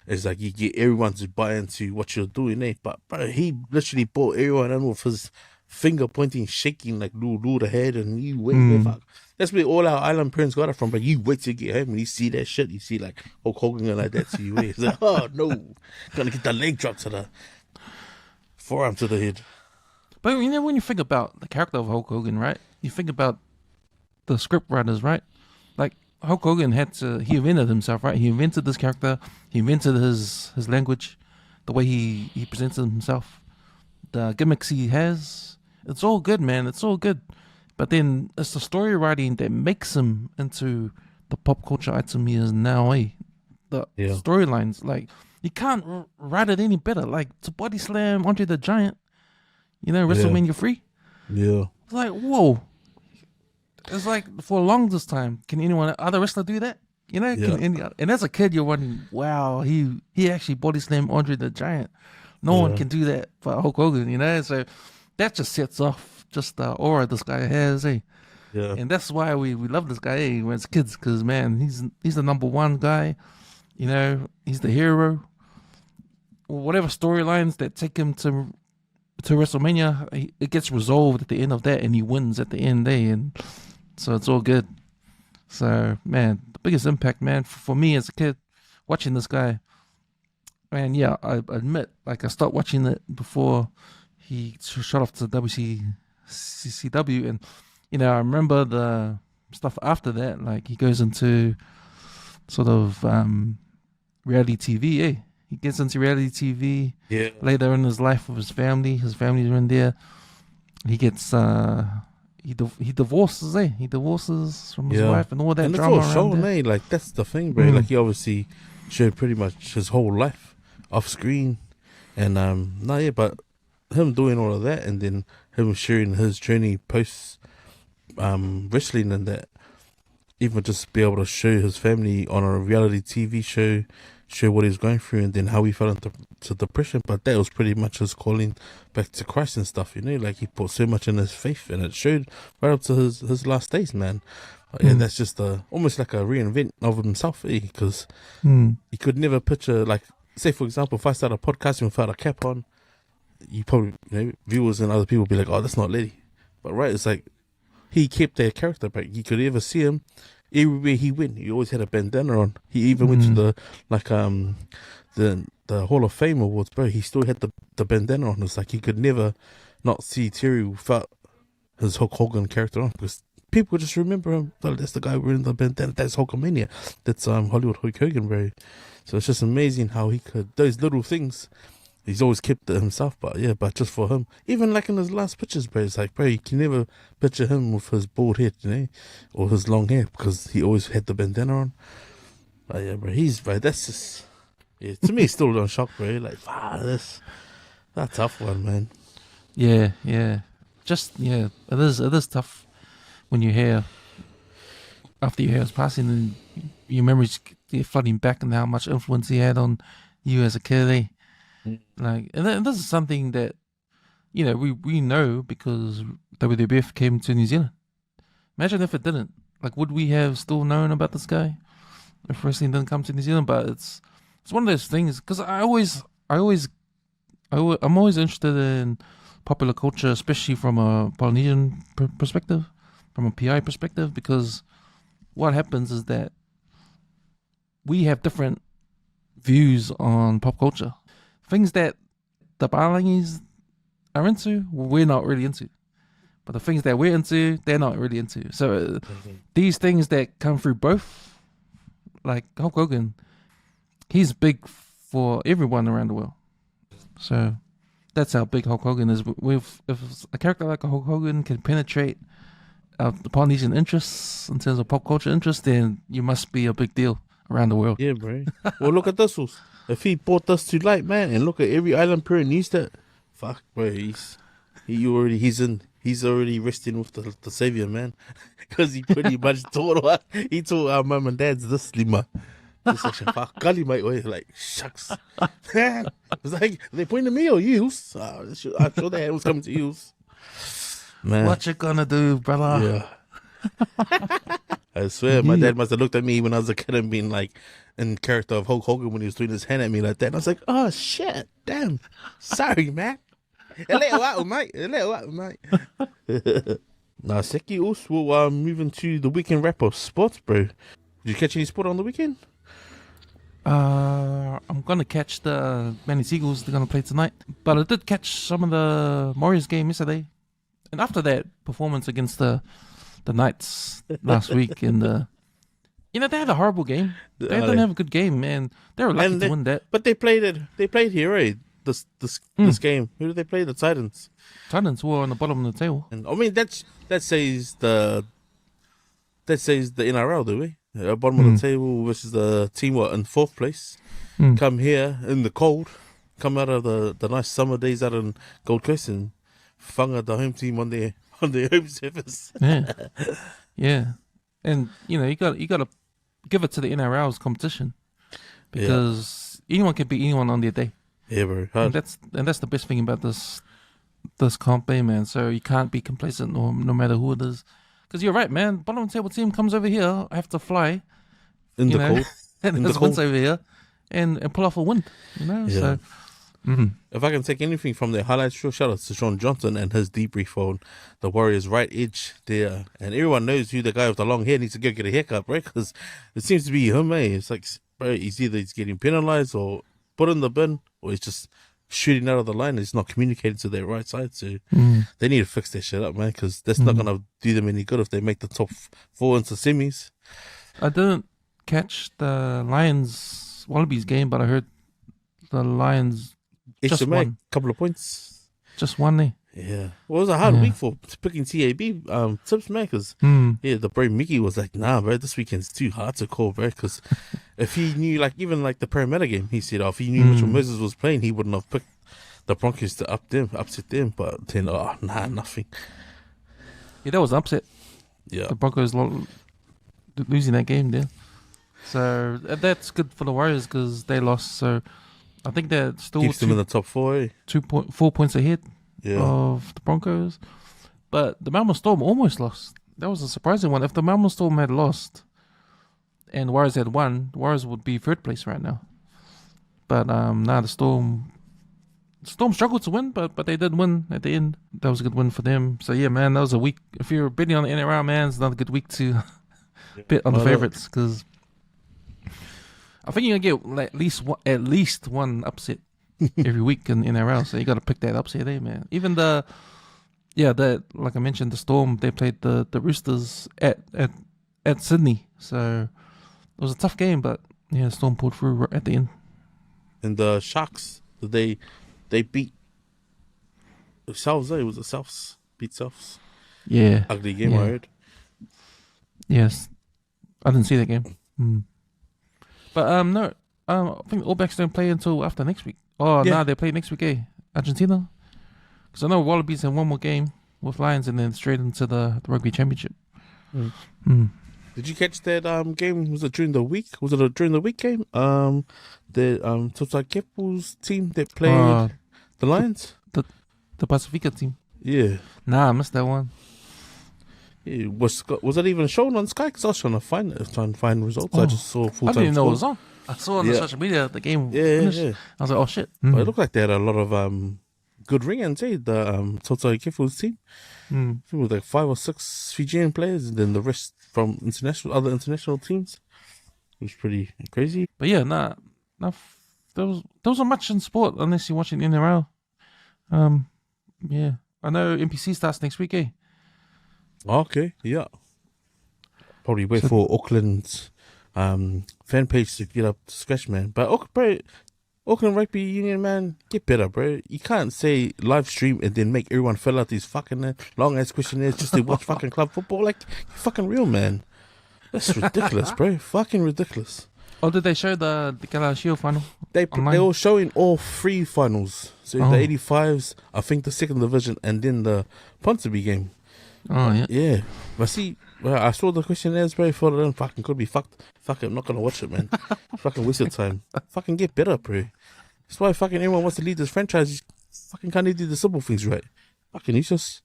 it's like you get everyone to buy into what you're doing, But bro, he literally bought everyone in with his finger pointing, shaking like do the head, and you wait. Fuck. That's where all our island parents got it from. But you wait to get home when you see that shit. You see like Hulk Hogan like that to you. It's like, oh no, gonna get the leg drop to the Forearm to the head. But you know, when you think about the character of Hulk Hogan, right? You think about the script writers, right? Like Hulk Hogan he invented himself, right? He invented this character. He invented his language, the way he presents himself, the gimmicks he has. It's all good, man. It's all good. But then it's the story writing that makes him into the pop culture item he is now, eh? The storylines, like, you can't write it any better. Like, to body slam Andre the Giant, you know, WrestleMania 3. Yeah. It's like, whoa. It's like, for the longest time, can anyone, other wrestler do that? You know? And as a kid, you're wondering, wow, he actually body slammed Andre the Giant. No one can do that for Hulk Hogan, you know? So that just sets off just the aura this guy has, eh? Yeah. And that's why we love this guy, eh, when it's kids, because, man, he's the number one guy. You know, he's the hero. Whatever storylines that take him to WrestleMania, it gets resolved at the end of that, and he wins at the end, eh? And so it's all good. So, man, the biggest impact, man, for me as a kid, watching this guy, man, yeah, I admit, like, I stopped watching it before he shot off to WCW, and, you know, I remember the stuff after that, like, he goes into sort of reality TV, eh? He gets into reality TV later in his life with his family. His family's in there. He gets he divorces, eh? He divorces from his wife and all that and drama it's all shown, there. eh? Like, that's the thing, bro. Like, he obviously showed pretty much his whole life off screen, and but him doing all of that, and then him sharing his journey post wrestling, and that, even just be able to show his family on a reality TV show what he's going through, and then how he fell into depression. But that was pretty much his calling back to Christ and stuff, you know. Like, he put so much in his faith, and it showed right up to his last days, man. And that's just almost like a reinvent of himself, eh? Because he could never picture, like, say for example, if I started podcasting without a cap on, you probably, you know, viewers and other people be like, oh, that's not Leti. But right, it's like, he kept that character back. You could ever see him everywhere he went. He always had a bandana on. He even went to the Hall of Fame awards, bro. He still had the bandana on. It's like he could never not see Terry without his Hulk Hogan character on, because people just remember him. Oh, that's the guy wearing the bandana. That's Hulkamania. That's Hollywood Hulk Hogan, bro. So it's just amazing how he could, those little things. He's always kept it himself, but just for him. Even like in his last pictures, bro, it's like, bro, you can never picture him with his bald head, you know, or his long hair, because he always had the bandana on. But yeah, bro, that's just, to me, it's still on shock, bro. Like, that's a tough one, man. Yeah. Just, it is tough when you hear, after you hear his passing, and your memories get flooding back, and how much influence he had on you as a kid, eh? Like, and this is something that, you know, we know because WWF came to New Zealand. Imagine if it didn't. Like, would we have still known about this guy if wrestling didn't come to New Zealand? But it's one of those things, because I'm always interested in popular culture, especially from a Polynesian perspective, from a PI perspective, because what happens is that we have different views on pop culture. Things that the Polynesians are into, we're not really into. But the things that we're into, they're not really into. So these things that come through both, like Hulk Hogan, he's big for everyone around the world. So that's how big Hulk Hogan is. If a character like Hulk Hogan can penetrate the Polynesian interests in terms of pop culture interests, then you must be a big deal around the world. Yeah, bro. Well, look at this. If he brought us to light, man, and look at every island parent needs that. Fuck, bro. He's already resting with the savior, man, because he pretty much taught our mum and dads this lima. Just like, fuck, gully, mate. Like, shucks. It's like, they pointing to me or you? I'm sure they was coming to you. Man, what you gonna do, brother? Yeah. I swear, my dad must have looked at me when I was a kid and been like, in character of Hulk Hogan when he was doing his hand at me like that. And I was like, oh shit, damn, sorry, man. A little out, mate. Now, Seki, also, we'll move into the weekend wrap of sports, bro. Did you catch any sport on the weekend? I'm gonna catch the Manly Seagulls. They're gonna play tonight, but I did catch some of the Warriors game yesterday, and after that performance against the Knights last week, and they had a horrible game. They didn't have a good game, man. They were lucky to win that. But they played it. They played here, right? This game. Who did they play? The Titans. Titans were on the bottom of the table. And I mean that says the NRL, do we? Bottom of the table versus the team in 4th place. Come here in the cold. Come out of the nice summer days out in Gold Coast and whanga the home team on their home surface. Yeah, yeah, and you got to give it to the NRL's competition because anyone can beat anyone on their day. Yeah, bro. And that's the best thing about this comp, man. So you can't be complacent no matter who it is. Because you're right, man. Bottom table team comes over here, I have to fly in the cold, and there's wins over here, and pull off a win. Yeah. So if I can take anything from their highlights, sure, shout out to Sean Johnson and his debrief on the Warriors' right edge there, and everyone knows who the guy with the long hair needs to go get a haircut, right? Because it seems to be him, eh? It's like, bro, he's getting penalized or put in the bin, or he's just shooting out of the line. It's not communicating to their right side, so they need to fix their shit up, man, because that's not gonna do them any good if they make the top 4 into semis. I didn't catch the Lions Wallabies game, but I heard the Lions just won. A couple of points. Just won there. Yeah. Well, it was a hard week for picking TAB tips, man, because the bro Mickey was like, nah, bro, this weekend's too hard to call, bro, because if he knew, like, even like the Parramatta game, he said, if he knew Mitchell Moses was playing, he wouldn't have picked the Broncos to upset them, but then, nothing. Yeah, that was an upset. Yeah. The Broncos losing that game there. So that's good for the Warriors because they lost, so I think they're still keeps them in the top 4, eh? 4 points ahead. Yeah. Of the Broncos, but the Melbourne Storm almost lost. That was a surprising one. If the Melbourne Storm had lost and Warriors had won, the Warriors would be 3rd place right now. But the Storm struggled to win, but they did win at the end. That was a good win for them. So yeah, man, that was a week. If you're betting on the NRL, man, it's another good week to bet on the favorites because I think you're gonna get at least one upset every week in NRL, so you got to pick that upset there, man. Even like I mentioned, the Storm, they played the Roosters at Sydney, so it was a tough game, but yeah, Storm pulled through at the end. And the Sharks, they beat Souths, eh? It was the Souths beat Souths. Yeah, ugly game, I heard. Yes, I didn't see that game. But no, I think the All Blacks don't play until after next week. They play next week, eh? Argentina? Because I know Wallabies have one more game with Lions and then straight into the Rugby Championship. Did you catch that game? Was it during the week? Was it a during the week game? The Totai Kepu's team that played the Lions? The Pacifica team. Yeah. Nah, I missed that one. Yeah, was it even shown on Sky? Because I was trying to find results. I just saw full time. I didn't even know it was on. I saw on the social media the game finished. Yeah. I was like, oh shit. But it looked like they had a lot of good ring-ins, eh? The Totai Kefu's team. I think it was like 5 or 6 Fijian players, and then the rest from other international teams. It was pretty crazy. But yeah, there wasn't much in sport unless you're watching NRL. Yeah, I know NPC starts next week, eh? Okay, yeah. Probably wait for Auckland's fan page to get up to scratch, man. But Auckland Rugby Union, man, get better, bro. You can't say live stream and then make everyone fill out these fucking long ass questionnaires just to watch fucking club football. Like, you're fucking real, man. That's ridiculous, bro. Fucking ridiculous. Oh, did they show the Gala Shield final? They were showing all 3 finals. So the 85s, I think the 2nd division, and then the Ponsonby game. Oh, yeah. Yeah. But see, I saw the questionnaires, bro. Thought it fucking could be fucked. Fuck it, I'm not gonna watch it, man. Fucking waste your time. Fucking get better, bro. That's why fucking everyone wants to lead this franchise. You fucking can't do the simple things right. Fucking you just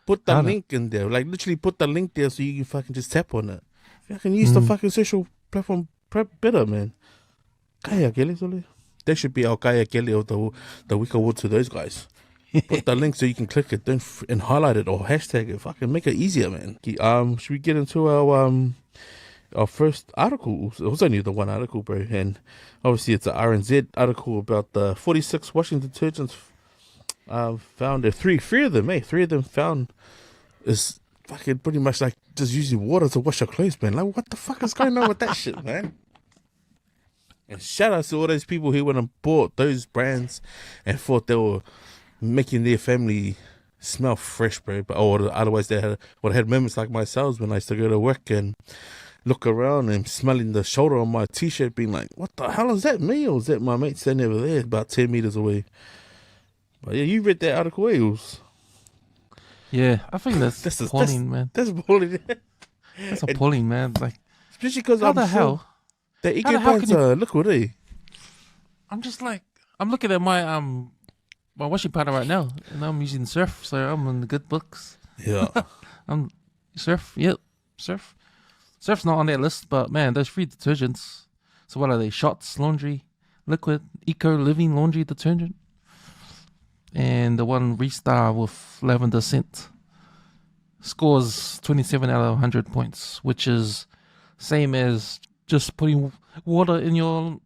put the link in there. Like, literally put the link there so you can fucking just tap on it. Fucking use the fucking social platform better, man. Kaya Kelly, they should be our Kaya Kelly of the week award to those guys. Put the link so you can click it and highlight it or hashtag it. Fucking make it easier, man. Should we get into our our first article. It was only the one article, bro, and obviously it's an RNZ article about the 46 washing detergents found. Three of them, three of them found is fucking pretty much like just using water to wash your clothes, man. Like, what the fuck is going on with that shit, man? And shout out to all those people who went and bought those brands and thought they were making their family smell fresh, bro. But otherwise they had moments like myself when I used to go to work and look around and smelling the shoulder on my t-shirt, being like, what the hell is that, me? Or is that my mate standing over there about 10 meters away? But yeah, you read that article, Eels. Yeah, I think that's appalling, man. That's appalling. That's appalling, man. Like, especially because how the hell? The eco brands are liquid, eh? I'm just like, I'm looking at my washing powder right now, and I'm using Surf, so I'm in the good books. Yeah. I'm Surf, yep, Surf. Surf's not on that list, but man, those free detergents. So what are they? Shots, laundry, liquid, eco living laundry detergent, and the one Restar with lavender scent scores 27 out of 100 points, which is same as just putting water in your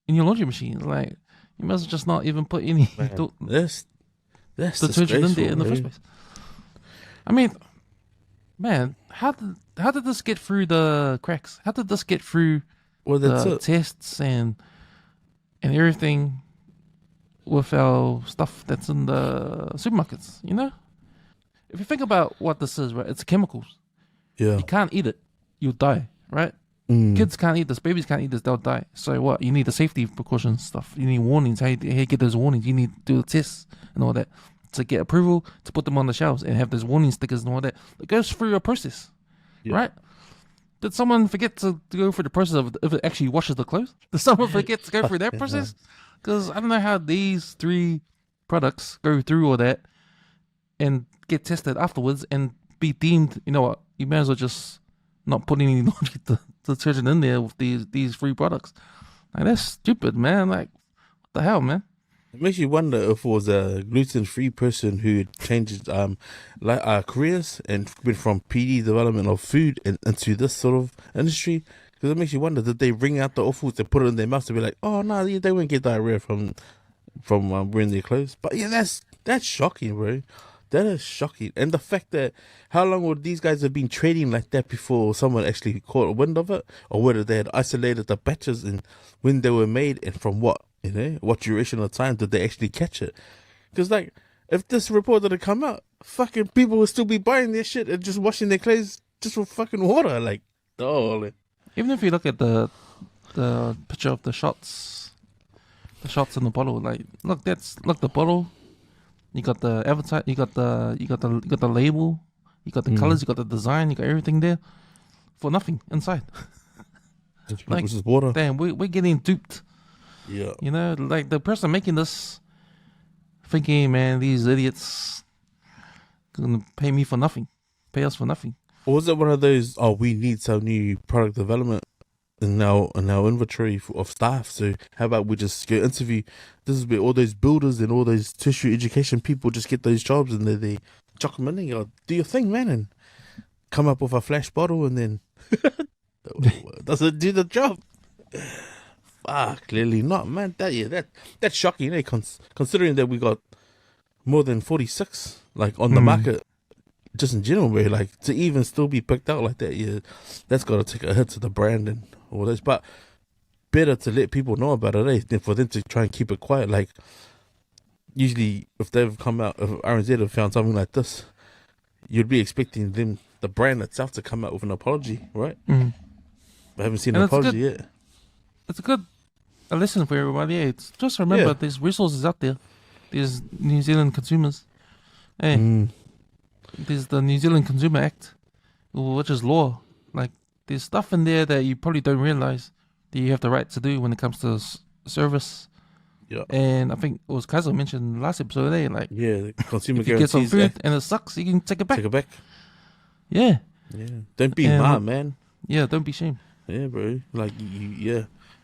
laundry machine. Like, you must just not even put any that's detergent in there in the first place. I mean, man, how did this get through the cracks? How did this get through the tests and everything with our stuff that's in the supermarkets? You know, if you think about what this is, right? It's chemicals. Yeah, you can't eat it, you'll die, right? Kids can't eat this, babies can't eat this, they'll die. So what? You need the safety precautions stuff. You need warnings. How you get those warnings? You need to do the tests and all that to get approval to put them on the shelves and have those warning stickers and all that. It goes through a process, right? Did someone forget to go through the process of if it actually washes the clothes? Did someone forget to go through that process? Because I don't know how these three products go through all that and get tested afterwards and be deemed, you know what, you may as well just not put any laundry detergent in there with these free products. Like, that's stupid, man. Like, what the hell, man? It makes you wonder if it was a gluten-free person who changed careers and went from PD development of food into this sort of industry. Because it makes you wonder, did they bring out the offals and put it in their mouth to be like, oh no, they won't get diarrhea from wearing their clothes. But yeah, that's shocking, bro. That is shocking. And the fact that, how long would these guys have been trading like that before someone actually caught a wind of it? Or whether they had isolated the batches and when they were made and from what, you know, what duration of time did they actually catch it? Because, like, if this report didn't come out, fucking people would still be buying their shit and just washing their clothes just with fucking water. Like, oh. Even if you look at the picture of the shots in the bottle, like, look the bottle. You got the advertise. You got the label. You got the colors. You got the design. You got everything there for nothing inside. Like, this is water. Damn, we're getting duped. Yeah. You know, like the person making this, thinking, man, these idiots gonna pay me for nothing, pay us for nothing. Or was it one of those? Oh, we need some new product development in our inventory of staff. So how about we just go interview? This is where all those builders and all those tertiary education people just get those jobs, and they chuck them in and go, do your thing, man, and come up with a flash bottle, and then does it do the job? Fuck, clearly not, man. That's shocking, eh? Considering that we got more than 46 like on the market. Just in general, where like to even still be picked out like that, yeah, that's got to take a hit to the brand and all this. But better to let people know about it, eh, than for them to try and keep it quiet. Like, usually, if they've come out, if RNZ have found something like this, you'd be expecting them, the brand itself, to come out with an apology, right? I haven't seen an apology yet. It's a lesson for everybody. Yeah, it's just remember there's resources out there. There's New Zealand consumers. Hey. There's the New Zealand Consumer Act, which is law. Like, there's stuff in there that you probably don't realize that you have the right to do when it comes to service. Yeah. And I think it was Kaiser mentioned last episode today, like, the consumer if you get some food and it sucks, you can take it back. Take it back. Yeah. Yeah. Don't be mad, man. Yeah, don't be ashamed. Yeah, bro. Like,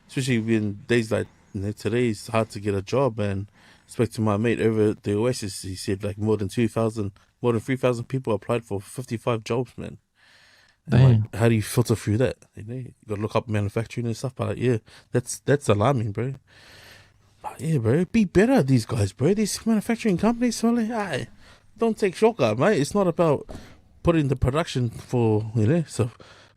especially in days like, you know, today it's hard to get a job, and spoke to my mate over at the Oasis. He said like more than 3,000 people applied for 55 jobs, man. Damn. Like, how do you filter through that? You gotta look up manufacturing and stuff. But like, yeah, that's alarming, bro. But yeah, bro, be better at these guys, bro. These manufacturing companies, so like, aye, don't take shortcut, mate. It's not about putting the production for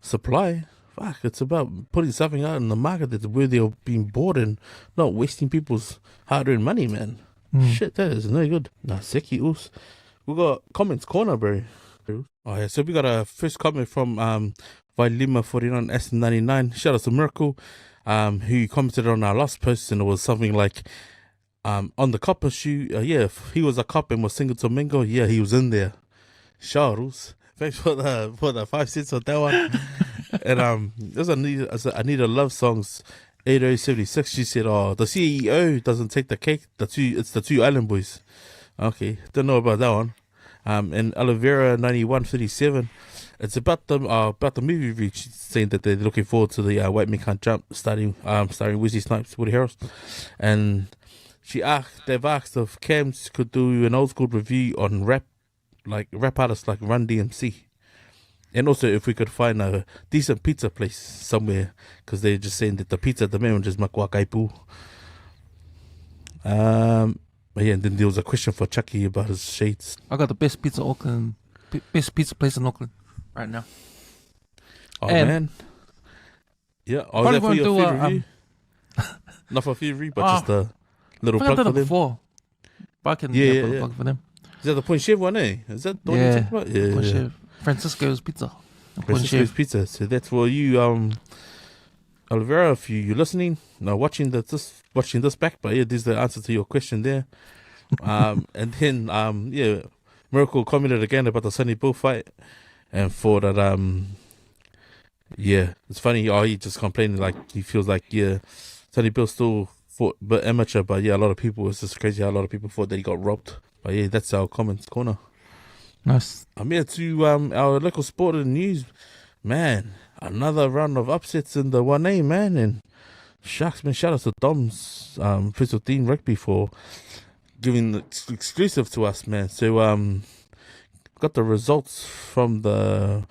supply. Fuck, it's about putting something out in the market that's worthy of being bought and not wasting people's hard-earned money, man. Shit, that is no good. Nah, Seki Us. We got comments corner, bro. Oh yeah, so we got a first comment from Vailima 49 S99. Shout out to Miracle, who commented on our last post, and it was something like, on the copper shoe. Yeah, if he was a cop and was single to mingle, yeah, he was in there. Charles, thanks for the 5 cents on that one. And there's Anita Love Songs 8076. She said, "Oh, the CEO doesn't take the cake. It's the two Island Boys." Okay, don't know about that one. And Olivera 9137. It's about the movie review. She's saying that they're looking forward to the White Men Can't Jump, starring Wesley Snipes, Woody Harrelson, and they've asked if Cams could do an old school review on rap artists like Run DMC. And also if we could find a decent pizza place somewhere, because they're just saying that the pizza at the moment is makwa kaipu. Yeah, and then there was a question for Chucky about his shades. I got the best pizza place in Auckland right now. Oh, and man. Yeah. Oh, probably is that for your won't food review? Not for food review, but just a little I plug think I've done for it them. before. But I can Yeah, put a yeah. plug for them. Is that the Point Chef one, eh? Is that the one you're talking about? Yeah, Point yeah. Chef. Francisco's Pizza. Point Francisco's Chef. Pizza. So that's for you, Oliveira, if you're listening, now watching this back, but yeah, there's the answer to your question there. And then yeah, Miracle commented again about the Sonny Bill fight, and for that yeah, it's funny. Oh, he just complaining like he feels like Sonny Bill still fought but amateur, but yeah, a lot of people, it's just crazy how a lot of people thought that he got robbed. But yeah, that's our comments corner. Nice. I'm here to our local sport and news, man. Another round of upsets in the 1A, man, and shucks, man. Shout out to Dom's Fiji Rugby for giving the exclusive to us, man. So got the results from the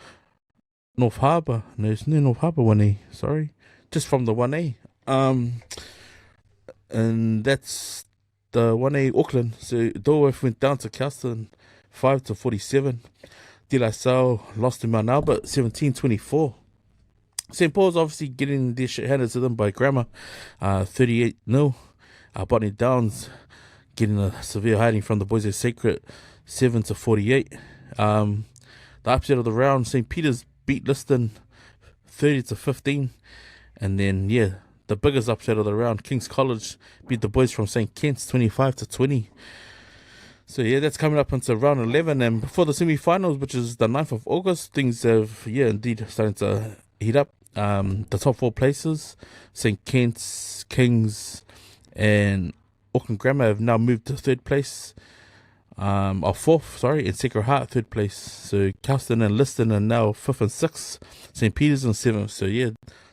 North Harbour. No, it's no North Harbour 1A. Sorry, just from the 1A. And that's the 1A Auckland. So Dorwith went down to Kelston 5-47. De La Salle lost to Mount Albert 17-24. St. Paul's obviously getting their shit handed to them by Grammar 38-0. Botany Downs getting a severe hiding from the boys at Sacred 7-48. The upset of the round, St. Peter's beat Liston 30-15. And then yeah, the biggest upset of the round, King's College beat the boys from St. Kitts 25-20. So yeah, that's coming up into round 11, and before the semi-finals, which is the 9th of August, things have indeed starting to heat up. The top 4 places, St. Kitts, Kings, and Auckland Grammar have now moved to 3rd place, or 4th, and Sacred Heart 3rd place. So Kelston and Liston are now 5th and 6th, St. Peter's and 7th. So yeah,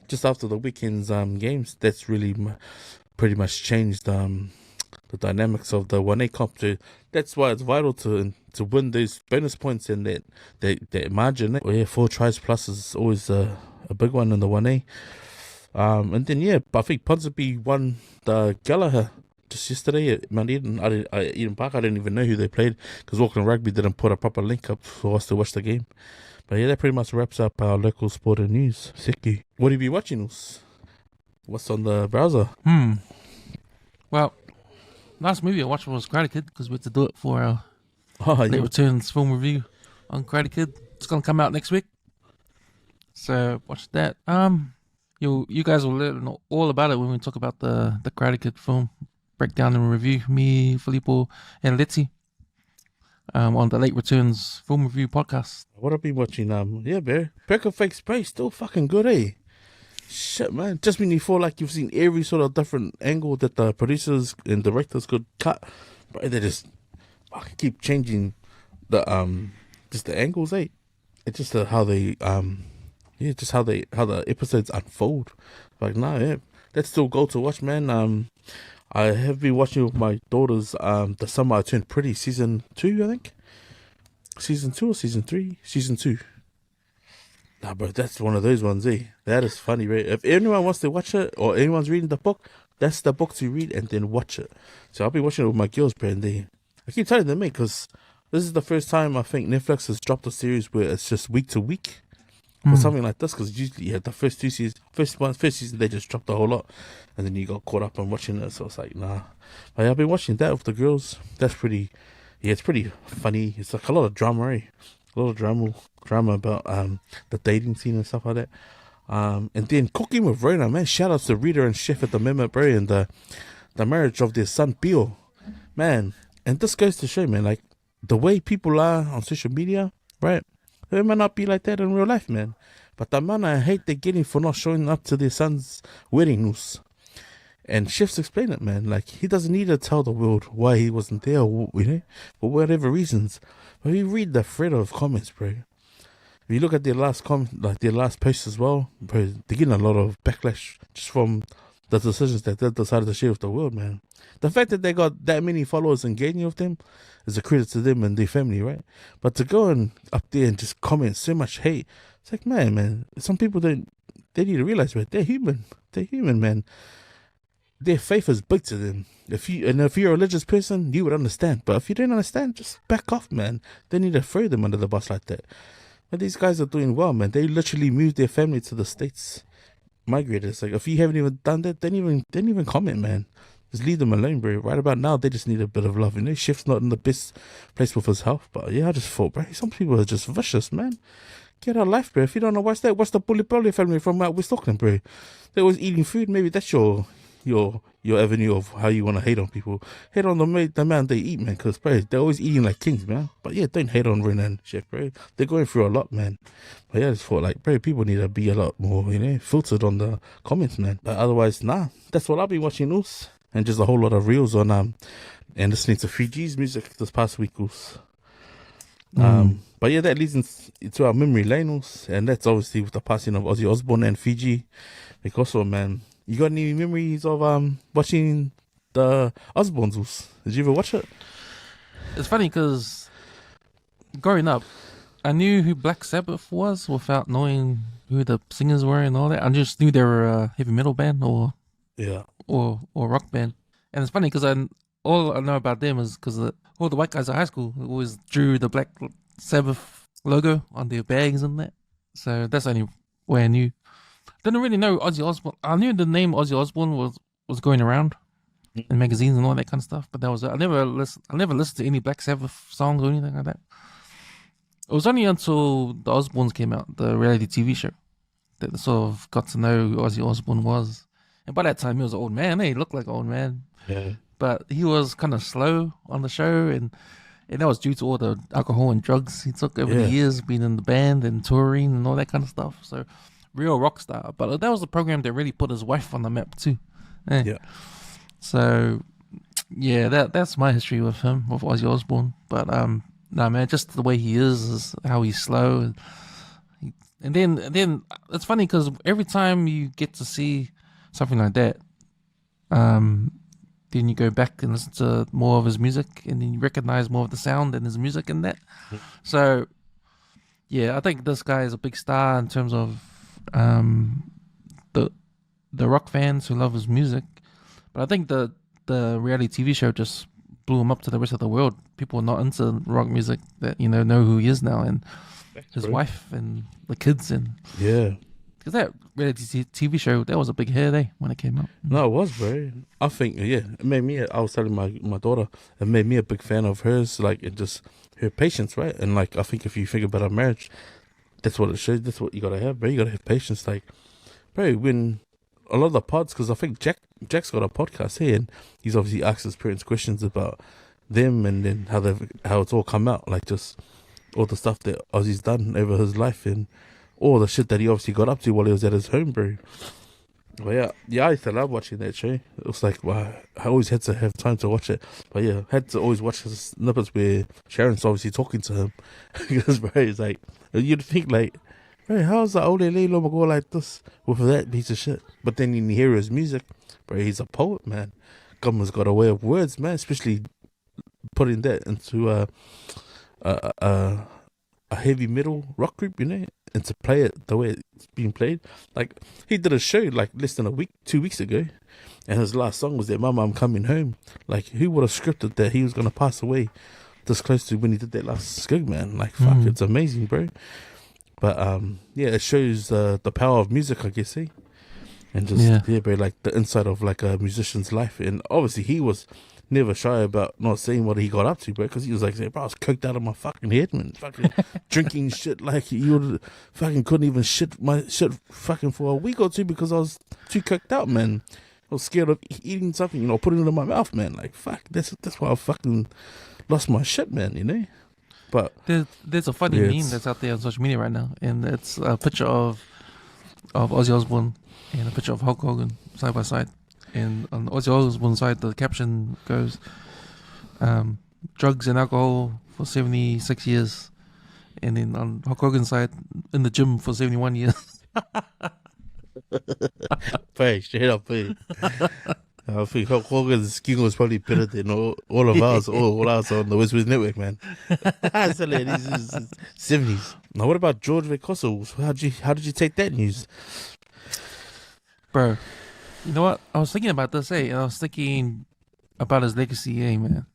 just after the weekend's games, that's really pretty much changed the dynamics of the 1A comp. So that's why it's vital to win those bonus points and that margin. Well, yeah, 4 tries plus is always a big one in the 1A. And then yeah, I think Ponsonby won the Gallagher just yesterday at Mount Eden. Eden Park. I didn't even know who they played because Auckland Rugby didn't put a proper link up for us to watch the game. But yeah, that pretty much wraps up our local sport and news. Seki, what have you been watching? What's on the browser? Well, last movie I watched was Karate Kid because we had to do it for our Late Yeah. Returns film review on Karate Kid. It's gonna come out next week, so watch that. You guys will know all about it when we talk about the Karate Kid film breakdown and review. Me, Filippo, and Leti on the Late Returns film review podcast. What I've been watching, yeah, bro. Perfect Fake Spray, still fucking good, eh? Shit, man. Just when you feel like you've seen every sort of different angle that the producers and directors could cut, but they just fucking keep changing the just the angles, eh? It's just how they just how the episodes unfold. Like, nah, yeah, that's still go to watch, man. I have been watching with my daughters. The Summer I Turned Pretty season 2, I think. Season 2 or season 3? Season 2. Nah, bro, that's one of those ones, eh? That is funny, right? If anyone wants to watch it or anyone's reading the book, that's the book to read and then watch it. So I'll be watching it with my girls, bro, and I keep telling them, mate, because this is the first time I think Netflix has dropped a series where it's just week to week for something like this. Because usually, the first two seasons, first season, they just dropped a whole lot, and then you got caught up on watching it. So it's like, nah. But yeah, I've been watching that with the girls. That's pretty. Yeah, it's pretty funny. It's like a lot of drama, eh? A lot of drama about the dating scene and stuff like that. And then Cooking with Rona, man. Shout out to Rita and Chef at the moment, bro, and the marriage of their son Theo, man. And this goes to show, man, like the way people are on social media, right? They might not be like that in real life, man. But the amount of hate they're getting for not showing up to their son's wedding news. And Chef's explained it, man. Like, he doesn't need to tell the world why he wasn't there, you know, for whatever reasons. But you read the thread of comments, bro. If you look at their last their last post as well, bro, they're getting a lot of backlash just from the decisions that they decided to share with the world, man. The fact that they got that many followers engaging with them is a credit to them and their family, right? But to go and up there and just comment so much hate, it's like, man, some people they need to realize, man, they're human. They're human, man. Their faith is big to them. If you're a religious person, you would understand. But if you don't understand, just back off, man. They need to throw them under the bus like that. But these guys are doing well, man. They literally moved their family to the States. Migrated. It's like, if you haven't even done that, then even comment, man. Just leave them alone, bro. Right about now, they just need a bit of love. You know, Chef's not in the best place with his health. But yeah, I just thought, bro, some people are just vicious, man. Get a life, bro. If you don't know what's that, what's the Bully family from out West Auckland, bro? They're always eating food. Maybe that's your avenue of how you want to hate on people. Hate on the man they eat, man, because, bro, they're always eating like kings, man. But yeah, don't hate on Ren and Chef, bro. They're going through a lot, man. But yeah, I just thought, like, bro, people need to be a lot more, you know, filtered on the comments, man. But otherwise, nah, that's what I've been watching, Oos. And just a whole lot of reels on and listening to Fiji's music this past week, Oos. But yeah, that leads into our memory lane, Oos. And that's obviously with the passing of Ozzy Osbourne and Fiji Veikoso, man. You got any memories of watching the Osbournes, Oos? Did you ever watch it? It's funny because growing up, I knew who Black Sabbath was without knowing who the singers were and all that. I just knew they were a heavy metal band or rock band. And it's funny because all I know about them is because all the white guys at high school always drew the Black Sabbath logo on their bags and that. So that's the only way I knew. Didn't really know Ozzy Osbourne. I knew the name Ozzy Osbourne was going around in magazines and all that kind of stuff, but that was I never listened to any Black Sabbath songs or anything like that. It was only until the Osbournes came out, the reality TV show, that I sort of got to know who Ozzy Osbourne was. And by that time, he was an old man. He looked like an old man. Yeah. But he was kind of slow on the show, and that was due to all the alcohol and drugs he took over the years, being in the band and touring and all that kind of stuff. So, real rock star. But that was the program that really put his wife on the map too. Yeah. So, yeah, that's my history with him, with Ozzy Osbourne. But no, man, just the way he is how he's slow, and then it's funny because every time you get to see something like that, then you go back and listen to more of his music, and then you recognize more of the sound in his music and that. So, yeah, I think this guy is a big star in terms of the rock fans who love his music. But I think the reality TV show just blew him up to the rest of the world. People not into rock music that know who he is now, and his wife and the kids, and because that reality TV show, that was a big hit, when it came out. No, it was, bro. I think, it made me, I was telling my daughter, it made me a big fan of hers, like, it just, her patience, right? And, like, I think if you think about a marriage, that's what it shows, that's what you gotta have, bro. You gotta have patience, like, bro, when a lot of the pods, because I think Jack's got a podcast here, and he's obviously asked his parents questions about them, and then how it's all come out, like, just all the stuff that Ozzy's done over his life, and all the shit that he obviously got up to while he was at his home, bro. But yeah, I used to love watching that show. It was like, wow, I always had to have time to watch it. But yeah, had to always watch the snippets where Sharon's obviously talking to him. Because, bro, it's like, you'd think, like, bro, how's the old lady go like this with that piece of shit? But then you hear his music, bro, he's a poet, man. Government's got a way of words, man, especially putting that into a heavy metal rock group, and to play it the way it's being played. Like, he did a show like less than 2 weeks ago, and his last song was that "Mama, I'm Coming Home." Like, who would have scripted that he was gonna pass away this close to when he did that last gig, man? Like, fuck, it's amazing, bro. But yeah, it shows the power of music, I guess, eh? And just bro, like the inside of like a musician's life. And obviously, he was never shy about not saying what he got up to, bro, because he was like, bro, I was coked out of my fucking head, man, fucking drinking shit like you would fucking couldn't even shit my shit fucking for a week or two because I was too coked out, man. I was scared of eating something, you know, putting it in my mouth, man. Like, fuck, that's why I fucking lost my shit, man, you know. But there's a funny meme that's out there on social media right now, and it's a picture of Ozzy Osbourne and a picture of Hulk Hogan side by side. And on Ozzy Osbourne's side, the caption goes, drugs and alcohol for 76 years. And then on Hulk Hogan's side, in the gym for 71 years. Hey, straight up, hey. I think Hulk Hogan's skin was probably better than all of ours, all ours on the WesWes network, man. It's the 70s. Now, what about George Veikoso? How did you take that news? Bro, you know what? I was thinking about this, and I was thinking about his legacy, man.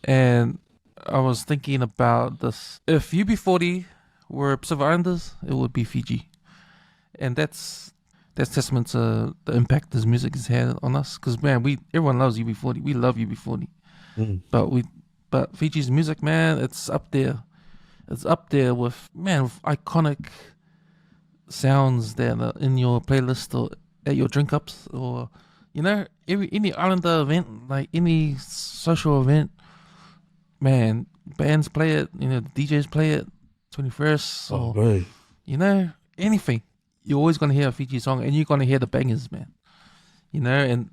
And I was thinking about this. If UB40 were Pacific Islanders, it would be Fiji. And that's testament to the impact his music has had on us. Because, man, everyone loves UB40. We love UB40. But Fiji's music, man, it's up there. It's up there with iconic sounds that are in your playlist or at your drink ups, or you know, any Islander event, like any social event, man, bands play it, you know, DJs play it, 21st, or you know, anything. You're always gonna hear a Fiji song, and you're gonna hear the bangers, man. You know, and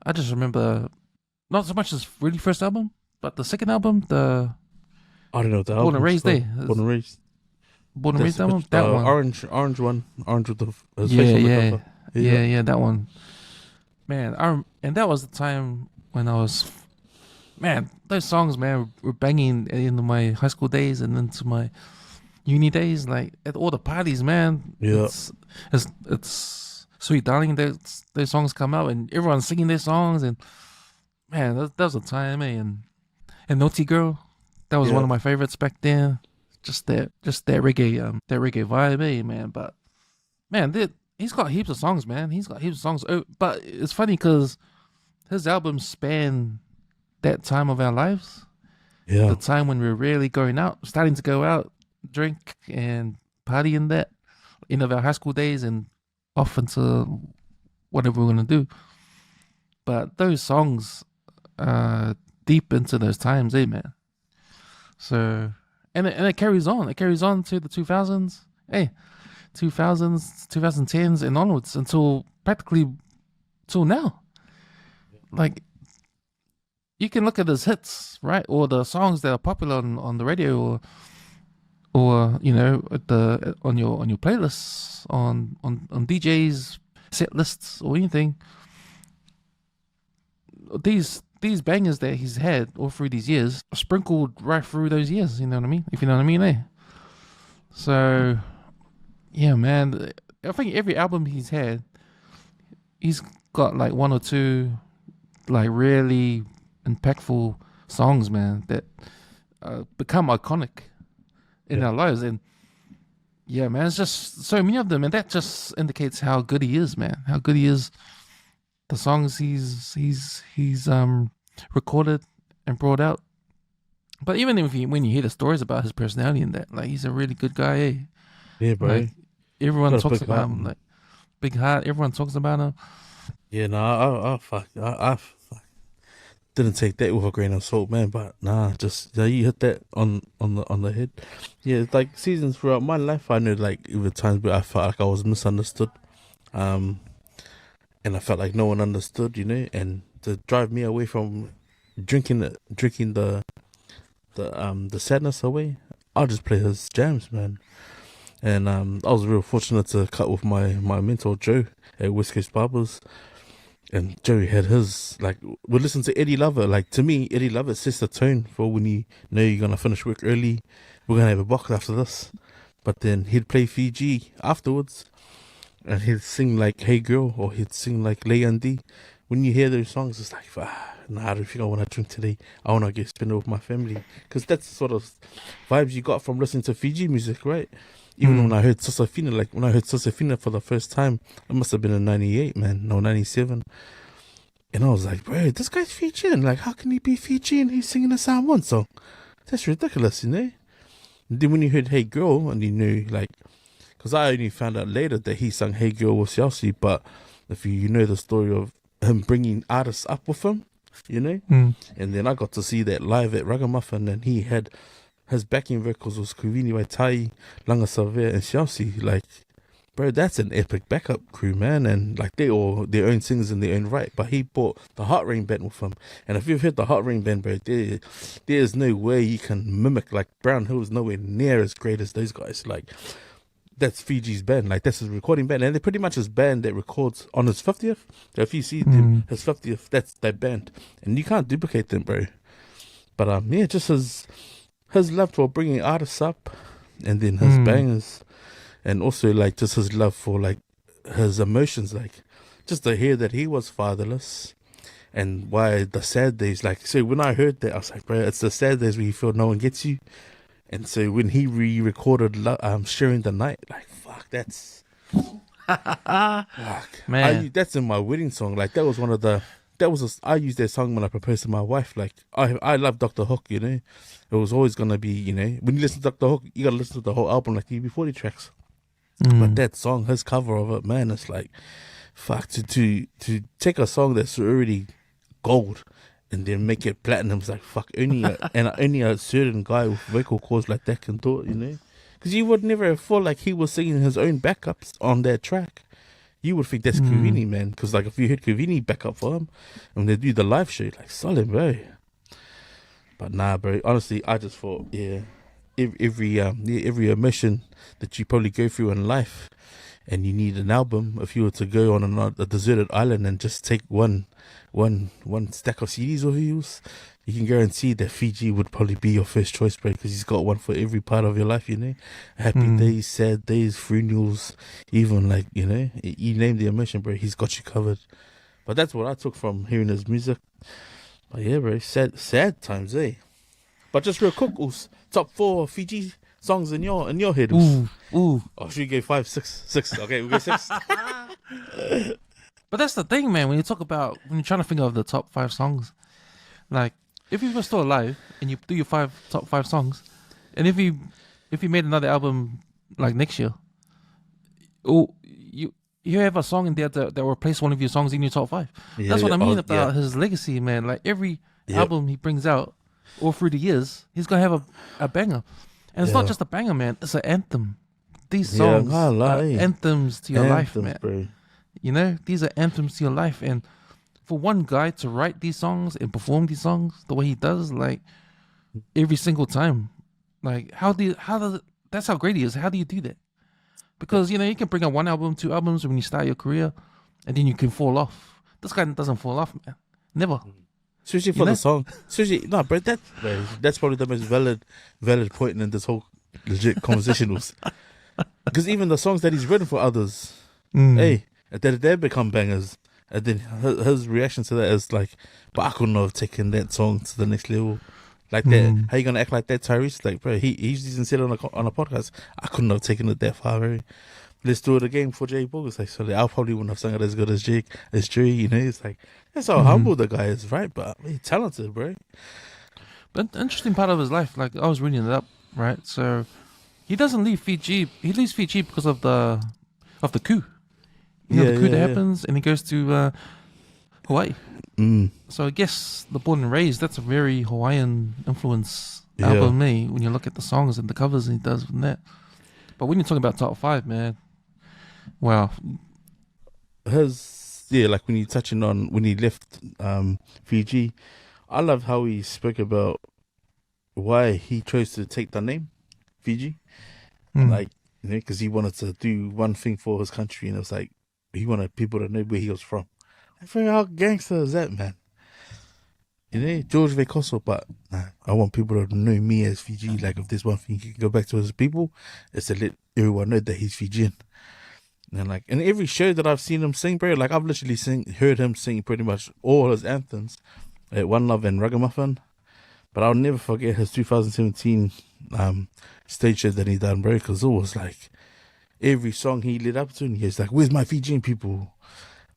I just remember not so much his really first album, but the second album, I don't know, the album. Born and Raised Day. Born and Raised album, that one. Orange with the yeah, that one. Man, and that was the time when I was, man, those songs, man, were banging into my high school days and into my uni days, like at all the parties, man. Yeah. It's Sweet Darling, those songs come out and everyone's singing their songs, and man, that was a time, man. And Naughty Girl, that was one of my favorites back then. Just that reggae, vibe, man. But man, he's got heaps of songs, man. He's got heaps of songs. Oh, but it's funny because his albums span that time of our lives. Yeah, the time when we're really going out, starting to go out, drink and party in that end of our high school days and off into whatever we're gonna do. But those songs, deep into those times, man. So. And it carries on. It carries on to the 2000s. 2000s, 2010s, and onwards until practically till now. Like, you can look at his hits, right, or the songs that are popular on the radio, or you know, on your playlists, on DJs set lists or anything. These bangers that he's had all through these years are sprinkled right through those years, you know what I mean? If you know what I mean, eh? So, yeah, man, I think every album he's had, he's got like one or two like really impactful songs, man, that become iconic in our lives. And yeah, man, it's just so many of them, and that just indicates how good he is, man. How good he is. The songs he's recorded and brought out. But even when you hear the stories about his personality and that, like, he's a really good guy, eh? Yeah, bro. Like, everyone talks about him, like, big heart. Everyone talks about him. Yeah, I didn't take that with a grain of salt, man. But you hit that on the head. Yeah, it's like seasons throughout my life, I know, like, even times where I felt like I was misunderstood, and I felt like no one understood, you know, and to drive me away from drinking the sadness away, I'll just play his jams, man. And I was real fortunate to cut with my mentor Joe at West Coast Barbers, and Joey had his, like, we listen to Eddie Lover. Like, to me, Eddie Lover sets the tone for when you know you're gonna finish work early. We're gonna have a box after this. But then he'd play Fiji afterwards, and he'd sing like "Hey Girl" or he'd sing like "Leandi." When you hear those songs, it's like, nah, I don't think I want to drink today. I want to get spend it with my family, because that's the sort of vibes you got from listening to Fiji music, right? Even when I heard Sosafina, like when I heard Sosafina for the first time, it must have been in '98, man, no '97. And I was like, bro, this guy's Fijian. Like, how can he be Fijian? He's singing a Samoan song. That's ridiculous, you know? And then when you heard Hey Girl, and you knew, like, because I only found out later that he sang Hey Girl with Chelsea, but if you know the story of him bringing artists up with him, you know? And then I got to see that live at Ragamuffin, and he had his backing vocals was Kuvini Waitai, Langa Savea, and Chelsea. Like, bro, that's an epic backup crew, man. And like, they all their own singers in their own right. But he brought the Heart Rain Band with him. And if you've heard the Heart Rain Band, bro, there's no way you can mimic. Like, Brown Hill's nowhere near as great as those guys. Like, that's Fiji's band. Like, that's his recording band. And they're pretty much his band that records on his 50th. So if you see them, his 50th, that's that band. And you can't duplicate them, bro. But yeah, just his love for bringing artists up, and then his bangers. And also, like, just his love for, like, his emotions, like, just to hear that he was fatherless, and why the sad days, like, so when I heard that, I was like, bro, it's the sad days where you feel no one gets you. And so when he re-recorded Sharing the Night, like, fuck, that's, fuck. Man. That's in my wedding song. Like, that was one of the, I used that song when I proposed to my wife. Like, I love Dr. Hook, you know. It was always going to be, you know, when you listen to Dr. Hook, you got to listen to the whole album, like the UB40 tracks. But that song, his cover of it, man, it's like, fuck, to take a song that's already gold and then make it platinum, it's like, fuck, only a certain guy with vocal cords like that can do it, you know? Because you would never have thought like he was singing his own backups on that track. You would think that's Kuvini, man, because like if you heard Kuvini back up for him, and they do the live show, like, solid, bro. But nah, bro, honestly, I just thought, yeah, every emotion that you probably go through in life, and you need an album. If you were to go on a deserted island and just take one stack of CDs with you, you can guarantee that Fiji would probably be your first choice, bro, because he's got one for every part of your life, you know. Happy days, sad days, funerals, even like, you know, you name the emotion, bro, he's got you covered. But that's what I took from hearing his music. But yeah, bro, sad times, eh? But just real quick, top 4 Fiji songs in your head. Ooh. Oh, should we go 5, 6? Okay, we go 6. But that's the thing, man. When you talk about, when you're trying to think of the top 5 songs, like, if you were still alive and you do your top 5 songs, and if you made another album like next year, you have a song in there that will replace one of your songs in your top 5. That's what I mean about his legacy, man. Like, every album he brings out all through the years, he's gonna have a banger. And it's not just a banger, man. It's an anthem. These songs are anthems to your life, man. Bro. You know, these are anthems to your life. And for one guy to write these songs and perform these songs the way he does, like, every single time, like, that's how great he is. How do you do that? Because, you know, you can bring out 1 album, 2 albums when you start your career, and then you can fall off. This guy doesn't fall off, man. Never. Especially for the song. Especially, no, bro, that's probably the most valid point in this whole legit conversation. Because even the songs that he's written for others, hey, they become bangers. And then his reaction to that is like, but I couldn't have taken that song to the next level. Like that, how you gonna act like that, Tyrese? Like, bro, he even said on a podcast, I couldn't have taken it that far, bro. Let's do it again for Jay Bogus. Like, so I probably wouldn't have sung it as good as Jake, as Dre, you know. It's like, that's how humble the guy is, right? But he's talented, bro. But the interesting part of his life, like, I was reading it up, right? So he doesn't leave Fiji. He leaves Fiji because of the coup. You know, the coup that happens, and he goes to Hawaii. So I guess the Born and Raised, that's a very Hawaiian influence album, when you look at the songs and the covers he does from that. But when you're talking about top 5, man, wow. Like when you're touching on when he left Fiji, I love how he spoke about why he chose to take the name Fiji. Like, you know, because he wanted to do one thing for his country, and it was like he wanted people to know where he was from. Like, how gangster is that, man? You know, George Veikoso, but nah, I want people to know me as Fiji. Like, if there's one thing he can go back to his people, it's to let everyone know that he's Fijian. And like, in every show that I've seen him sing, bro, like I've literally heard him sing pretty much all his anthems at One Love and Ragamuffin. But I'll never forget his 2017 stage show that he done, bro, because it was like every song he led up to, and he's like, "Where's my Fijian people?"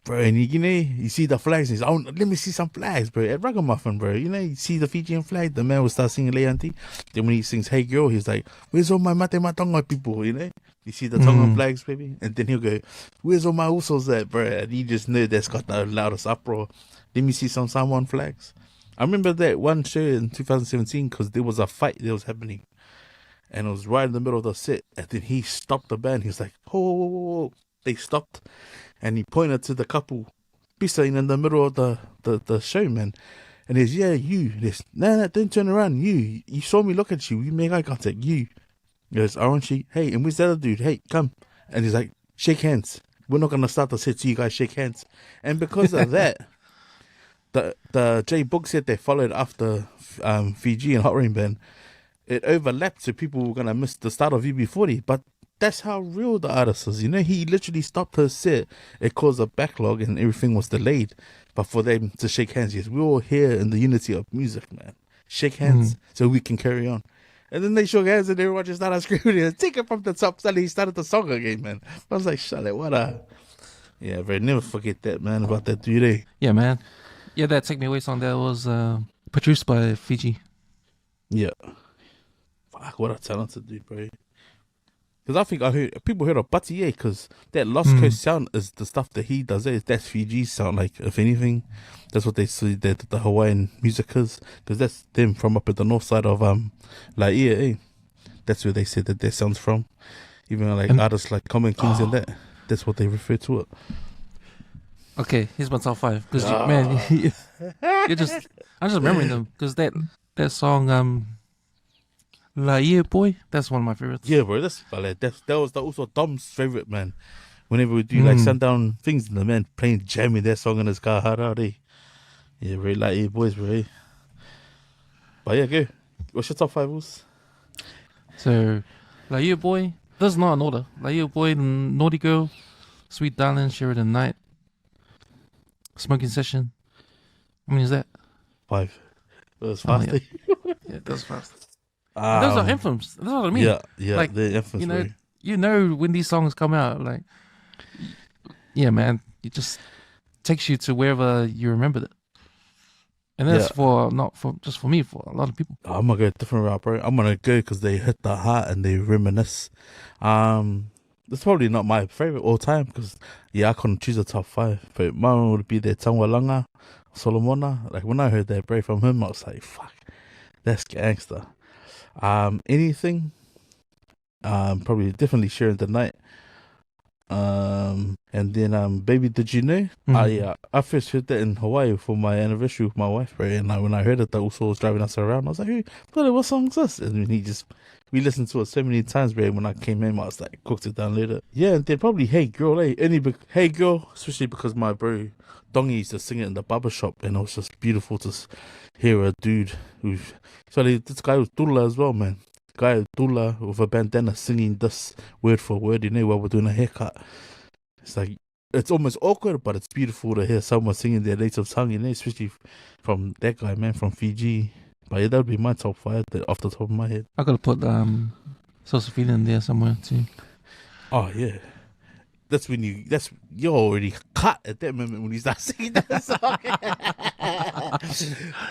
Bro, and you see the flags, and he's like, "Oh, let me see some flags, bro." At Ragamuffin, bro, you see the Fijian flag, the man will start singing Leanti. Then when he sings Hey Girl, he's like, "Where's all my Mate Matonga people?" You see the Tongan flags, baby? And then he'll go, "Where's all my Usos at, bro?" And you just know that's got the loudest uproar. Let me see some Samoan flags. I remember that one show in 2017 because there was a fight that was happening. And it was right in the middle of the set. And then he stopped the band. He was like, "Whoa, whoa, whoa, whoa." They stopped. And he pointed to the couple pissing in the middle of the show, man. And he's, "Yeah, you." No, don't turn around. You saw me look at you. You make eye contact. You. He goes, "Aren't she? Hey," and where's the other dude? "Hey, come." And he's like, "Shake hands. We're not going to start the set so you guys shake hands." And because of that, the J Book set they followed after Fiji and Hot Rain Band, it overlapped, so people were going to miss the start of UB40. But that's how real the artist is. He literally stopped her set. It caused a backlog and everything was delayed. But for them to shake hands, yes, we're all here in the unity of music, man. Shake hands so we can carry on. And then they shook hands and everyone just started screaming, "Take it from the top." Suddenly he started the song again, man. I was like, "Shut what a..." Yeah, bro, never forget that, man, about that 3 day. Yeah, man. Yeah, that Take Me Away song that was produced by Fiji. Yeah. Fuck, what a talented dude, bro. Because I think people heard of Butty, yeah, because that Lost Coast sound is the stuff that he does. That's Fiji's sound, like, if anything. That's what they see that the Hawaiian music is. Because that's them from up at the north side of Laia, eh? That's where they said that their sound's from. Even like artists like Common Kings and that's what they refer to it. Okay, here's my top 5. Because, man, I'm just remembering them. Because that song, La Year Boy, that's one of my favorites. Yeah, bro, that was also Dom's favorite, man. Whenever we do like sundown things, the man playing jamming that song in his car hard out, eh? Yeah, bro, La Year Boys, bro. Eh? But yeah, go. What's your top 5, Wolves? So, La Year Boy, this is not an order. La Year Boy, Naughty Girl, Sweet Darling, Sheridan Night, Smoking Session. How many is that? 5. That was fast. Oh, yeah, that was fast. Those are anthems. That's what I mean. Yeah, like, the anthems. You know when these songs come out, like, yeah, man, it just takes you to wherever you remembered it. And that's not just for me, for a lot of people. I'm gonna go a different route, bro. I'm gonna go because they hit the heart and they reminisce. It's probably not my favorite all time because I couldn't choose a top 5, but mine would be the Tangwalanga, Solomona. Like when I heard that, bro, from him, I was like, "Fuck, that's gangster." Anything, probably definitely Sharing the Night. And then Baby Did You Know? I first heard that in Hawaii for my anniversary with my wife, bro. And when I heard it, the Usos was driving us around. I was like, "Hey, brother, what song is this?" And we listened to it so many times, bro. When I came in, I was like, cooked it down later. Yeah, and then probably Hey Girl, Hey Girl, especially because my bro Dongy used to sing it in the barbershop, and it was just beautiful to hear a dude this guy was Tula as well, man. Guy Tula with a bandana singing this word for word, while we're doing a haircut. It's like, it's almost awkward, but it's beautiful to hear someone singing their native tongue, especially from that guy, man, from Fiji. But yeah, that would be my top 5 off the top of my head. I gotta put Josephine in there somewhere too. Oh yeah. That's when you're already cut at that moment when you start singing that song.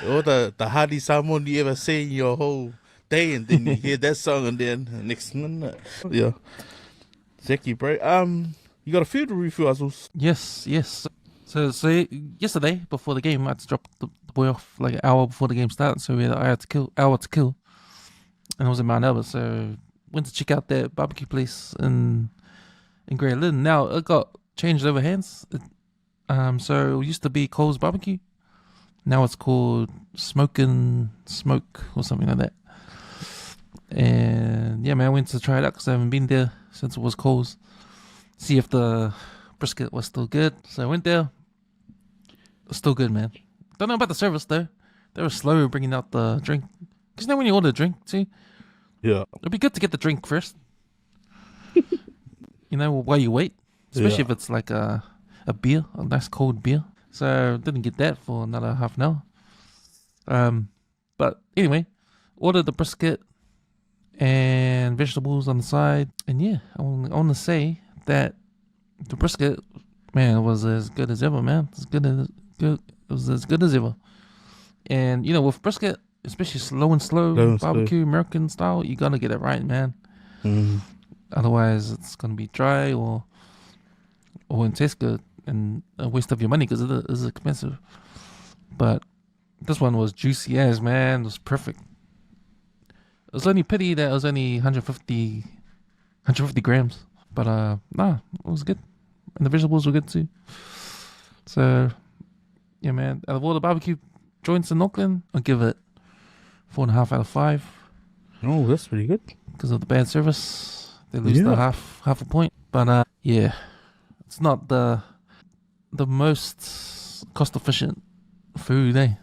Or the hardest someone you ever say in your whole day, and then you hear that song, and then next minute, yeah. Zeki, bro. You got a food review as well? Yes. So yesterday before the game, I had to drop the boy off like an hour before the game started, so I had to hour to kill, and I was in Mount Albert, so went to check out that barbecue place in Grey Lynn. Now it got changed over hands. So it used to be Cole's Barbecue. Now it's called Smoke or something like that. And yeah, man, I went to try it out because I haven't been there since it was Cole's. See if the brisket was still good. So I went there. It's still good, man. Don't know about the service though. they were slow bringing out the drink. Because when you order a drink, see, Yeah. it'd be good to get the drink first. While you wait. Especially if it's like a beer, a nice cold beer. So didn't get that for another half an hour. But anyway, ordered the brisket and vegetables on the side. And yeah, I want to say that the brisket, man, was as good as ever, man. It was as good as ever. And with brisket, especially slow and slow barbecue American style, you gotta get it right, man. Otherwise, it's gonna be dry or won't taste good and a waste of your money because it is expensive. But this one was juicy as, man. It was perfect. It was only pity that it was only 150 grams. But it was good. And the vegetables were good too. So yeah, man. Out of all the barbecue joints in Auckland, I'll give it 4.5 out of 5. Oh, that's pretty good. Because of the bad service, they lose the half a point. But yeah, it's not the most cost efficient food, eh?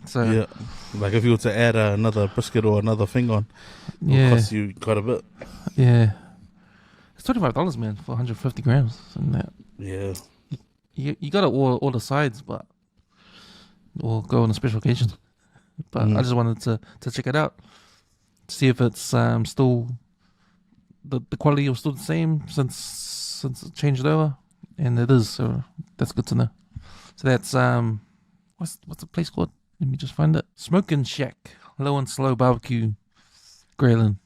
So yeah, like if you were to add another brisket or another thing on, it'll cost you quite a bit. Yeah, it's $25, man, for 150 grams. And that. Yeah, you got to all the sides, but we'll go on a special occasion. But I just wanted to check it out, see if it's still the quality was still the same since it changed over, and it is. So that's good to know. So that's what's the place called? Let me just find it. Smoking Shack, low and slow barbecue, Grayling.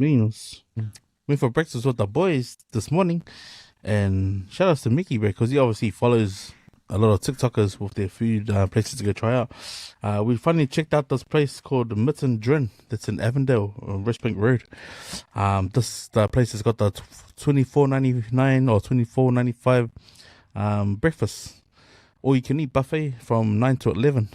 meals. Went for breakfast with the boys this morning, and shout outs to Mickey, bro, because he obviously follows a lot of TikTokers with their food places to go try out. We finally checked out this place called Mitten Drin that's in Avondale on Westbank Road. The place has got the $24.99 or $24.95 breakfast, or you can eat buffet from 9 to 11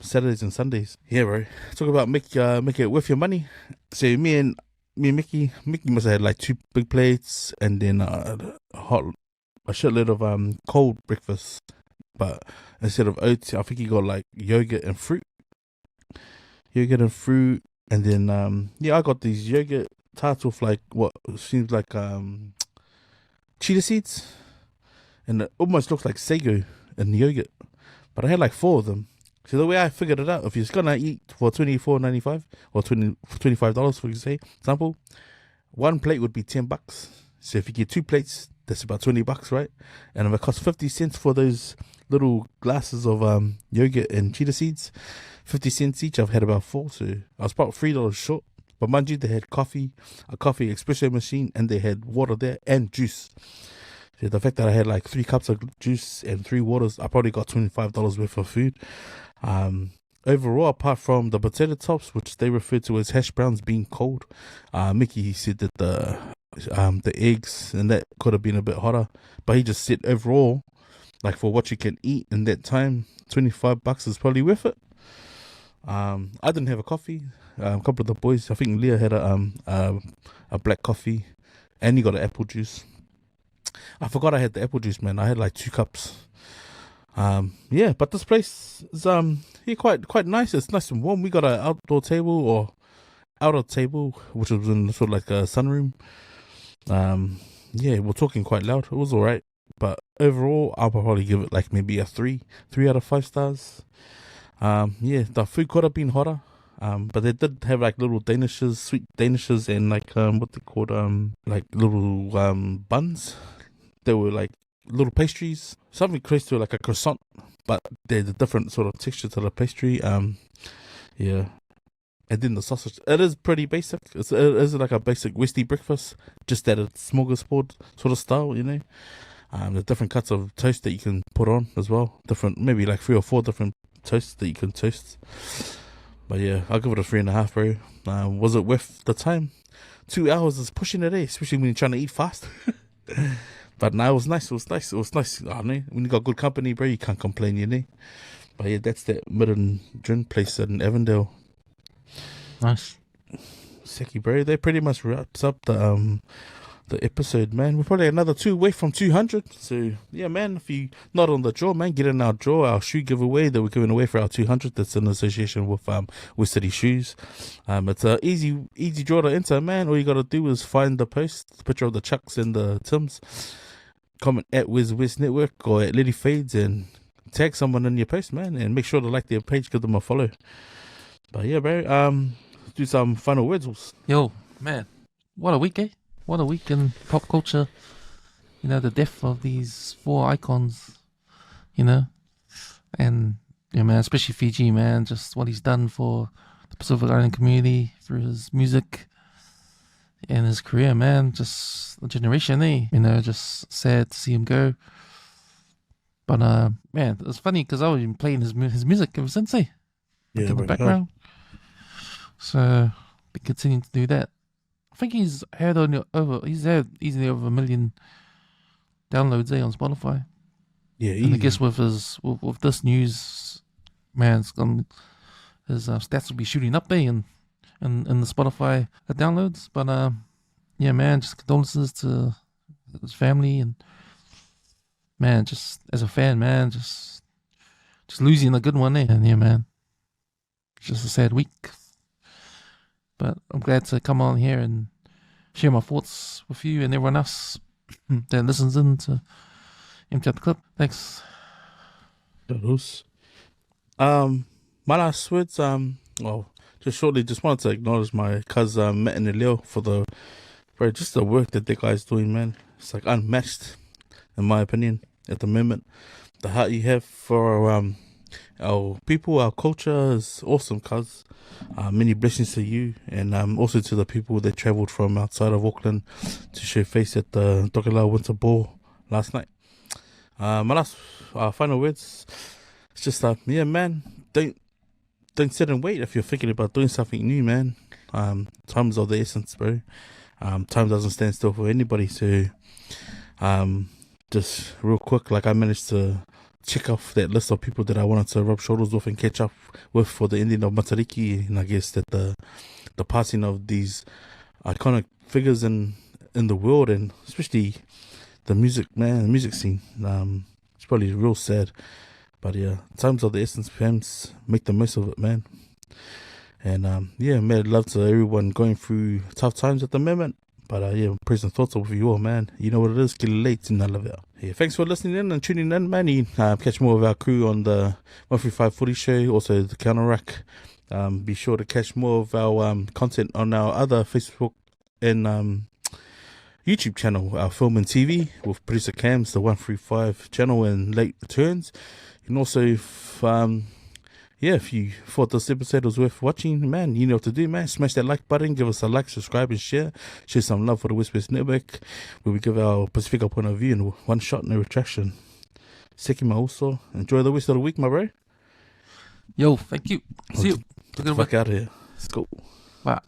Saturdays and Sundays. Yeah, bro. Talk about make it worth your money. So me and Mickey must have had like 2 big plates and then a shitload of cold breakfast, but instead of oats, I think he got like yogurt and fruit, and then I got these yogurt tarts with like what seems like chia seeds, and it almost looks like sago in the yogurt, but I had like 4 of them. So the way I figured it out, if you're gonna eat for $24.95 or $25 for example, 1 plate would be $10. So if you get 2 plates, that's about $20, right? And if it costs 50 cents for those little glasses of yogurt and chia seeds, 50 cents each, I've had about 4, so I was about $3 short. But mind you, they had a coffee espresso machine, and they had water there and juice. So the fact that I had like 3 cups of juice and 3 waters, I probably got $25 worth of food. Overall, apart from the potato tops, which they refer to as hash browns being cold, Mickey said that the eggs and that could have been a bit hotter, but he just said overall, like for what you can eat in that time, $25 is probably worth it. I didn't have a coffee. A couple of the boys, I think Leah had a black coffee, and he got an apple juice. I forgot I had the apple juice, man. I had like 2 cups. But this place is quite nice. It's nice and warm. We got an outdoor table or outer table, which was in sort of like a sunroom. We're talking quite loud. It was alright, but overall, I'll probably give it like maybe a 3 out of 5 stars. The food could have been hotter, but they did have like little danishes, sweet danishes, and like what they called like little buns. They were like little pastries, something close to like a croissant, but there's a different sort of texture to the pastry. And then the sausage, it is pretty basic. It is like a basic Westie breakfast, just at a smorgasbord sort of style, you know. There's different cuts of toast that you can put on as well. Different, maybe like 3 or 4 different toasts that you can toast. But yeah, I'll give it a 3.5, bro. Was it worth the time? 2 hours is pushing it, especially when you're trying to eat fast. But no, it was nice. I don't know, when you got good company, bro, you can't complain, you know. But yeah, that's that Mitten Drin place in Avondale. Nice. Seki, bro. They pretty much wraps up the the episode, man. We're probably another 2 away from 200. So, yeah, man, if you're not on the draw, man, get in our draw, our shoe giveaway that we're giving away for our 200. That's in association with City Shoes. It's a easy draw to enter, man. All you got to do is find the post, the picture of the Chucks and the Tims, comment at WesWes Network or at Leti Fades and tag someone in your post, man, and make sure to like their page, give them a follow. But yeah, bro, let's do some final words. Yo, man, what a week, eh? What a week in pop culture. You know, the death of these 4 icons, you know, and, yeah, man, especially Fiji, man, just what he's done for the Pacific Island community through his music and his career, man, just a generation, eh? You know, just sad to see him go. But, man, it's funny because I've been playing his music ever since, eh? Yeah, in the background. So, been continuing to do that. I think he's had easily over 1 million downloads on Spotify. Yeah, easy. And I guess with this news, man, his stats will be shooting up there in the Spotify downloads. But yeah, man, just condolences to his family and, man, just as a fan, man, just losing a good one there. And yeah, man, it's just a sad week. But I'm glad to come on here and share my thoughts with you and everyone else that listens in to Empty Out the Clip. Thanks. My last words, just shortly, just wanted to acknowledge my cousin Matt and Leo for the work that the guys doing, man. It's like unmatched, in my opinion, at the moment. The heart you have for our people, our culture is awesome, cuz. Many blessings to you and also to the people that travelled from outside of Auckland to show face at the Tokelau Winter Ball last night. My last final words, it's just yeah, man, don't sit and wait if you're thinking about doing something new, man. Time's of the essence, bro. Time doesn't stand still for anybody, so just real quick, like I managed to check off that list of people that I wanted to rub shoulders with and catch up with for the ending of Matariki, and I guess that the passing of these iconic figures in the world, and especially the music, man, the music scene, it's probably real sad. But yeah, times of the essence, fans, make the most of it, man. And yeah, mad love to everyone going through tough times at the moment. But yeah, prayers and thoughts with you all, man. You know what it is, get late and I love it. Yeah, thanks for listening in and tuning in, man. You catch more of our crew on the 135 Footy Show, also the Counter Rack. Be sure to catch more of our content on our other Facebook and YouTube channel, our Film and TV with producer Cam's, the 135 channel, and late returns. You can also, if you thought this episode was worth watching, man, you know what to do, man. Smash that like button, give us a like, subscribe and share. Share some love for the WesWes Network, where we give our Pacifica point of view in one shot, no retraction. Sekima also. Enjoy the rest of the week, my bro. Yo, thank you. See you. Fuck out of here. Let's go. Bye.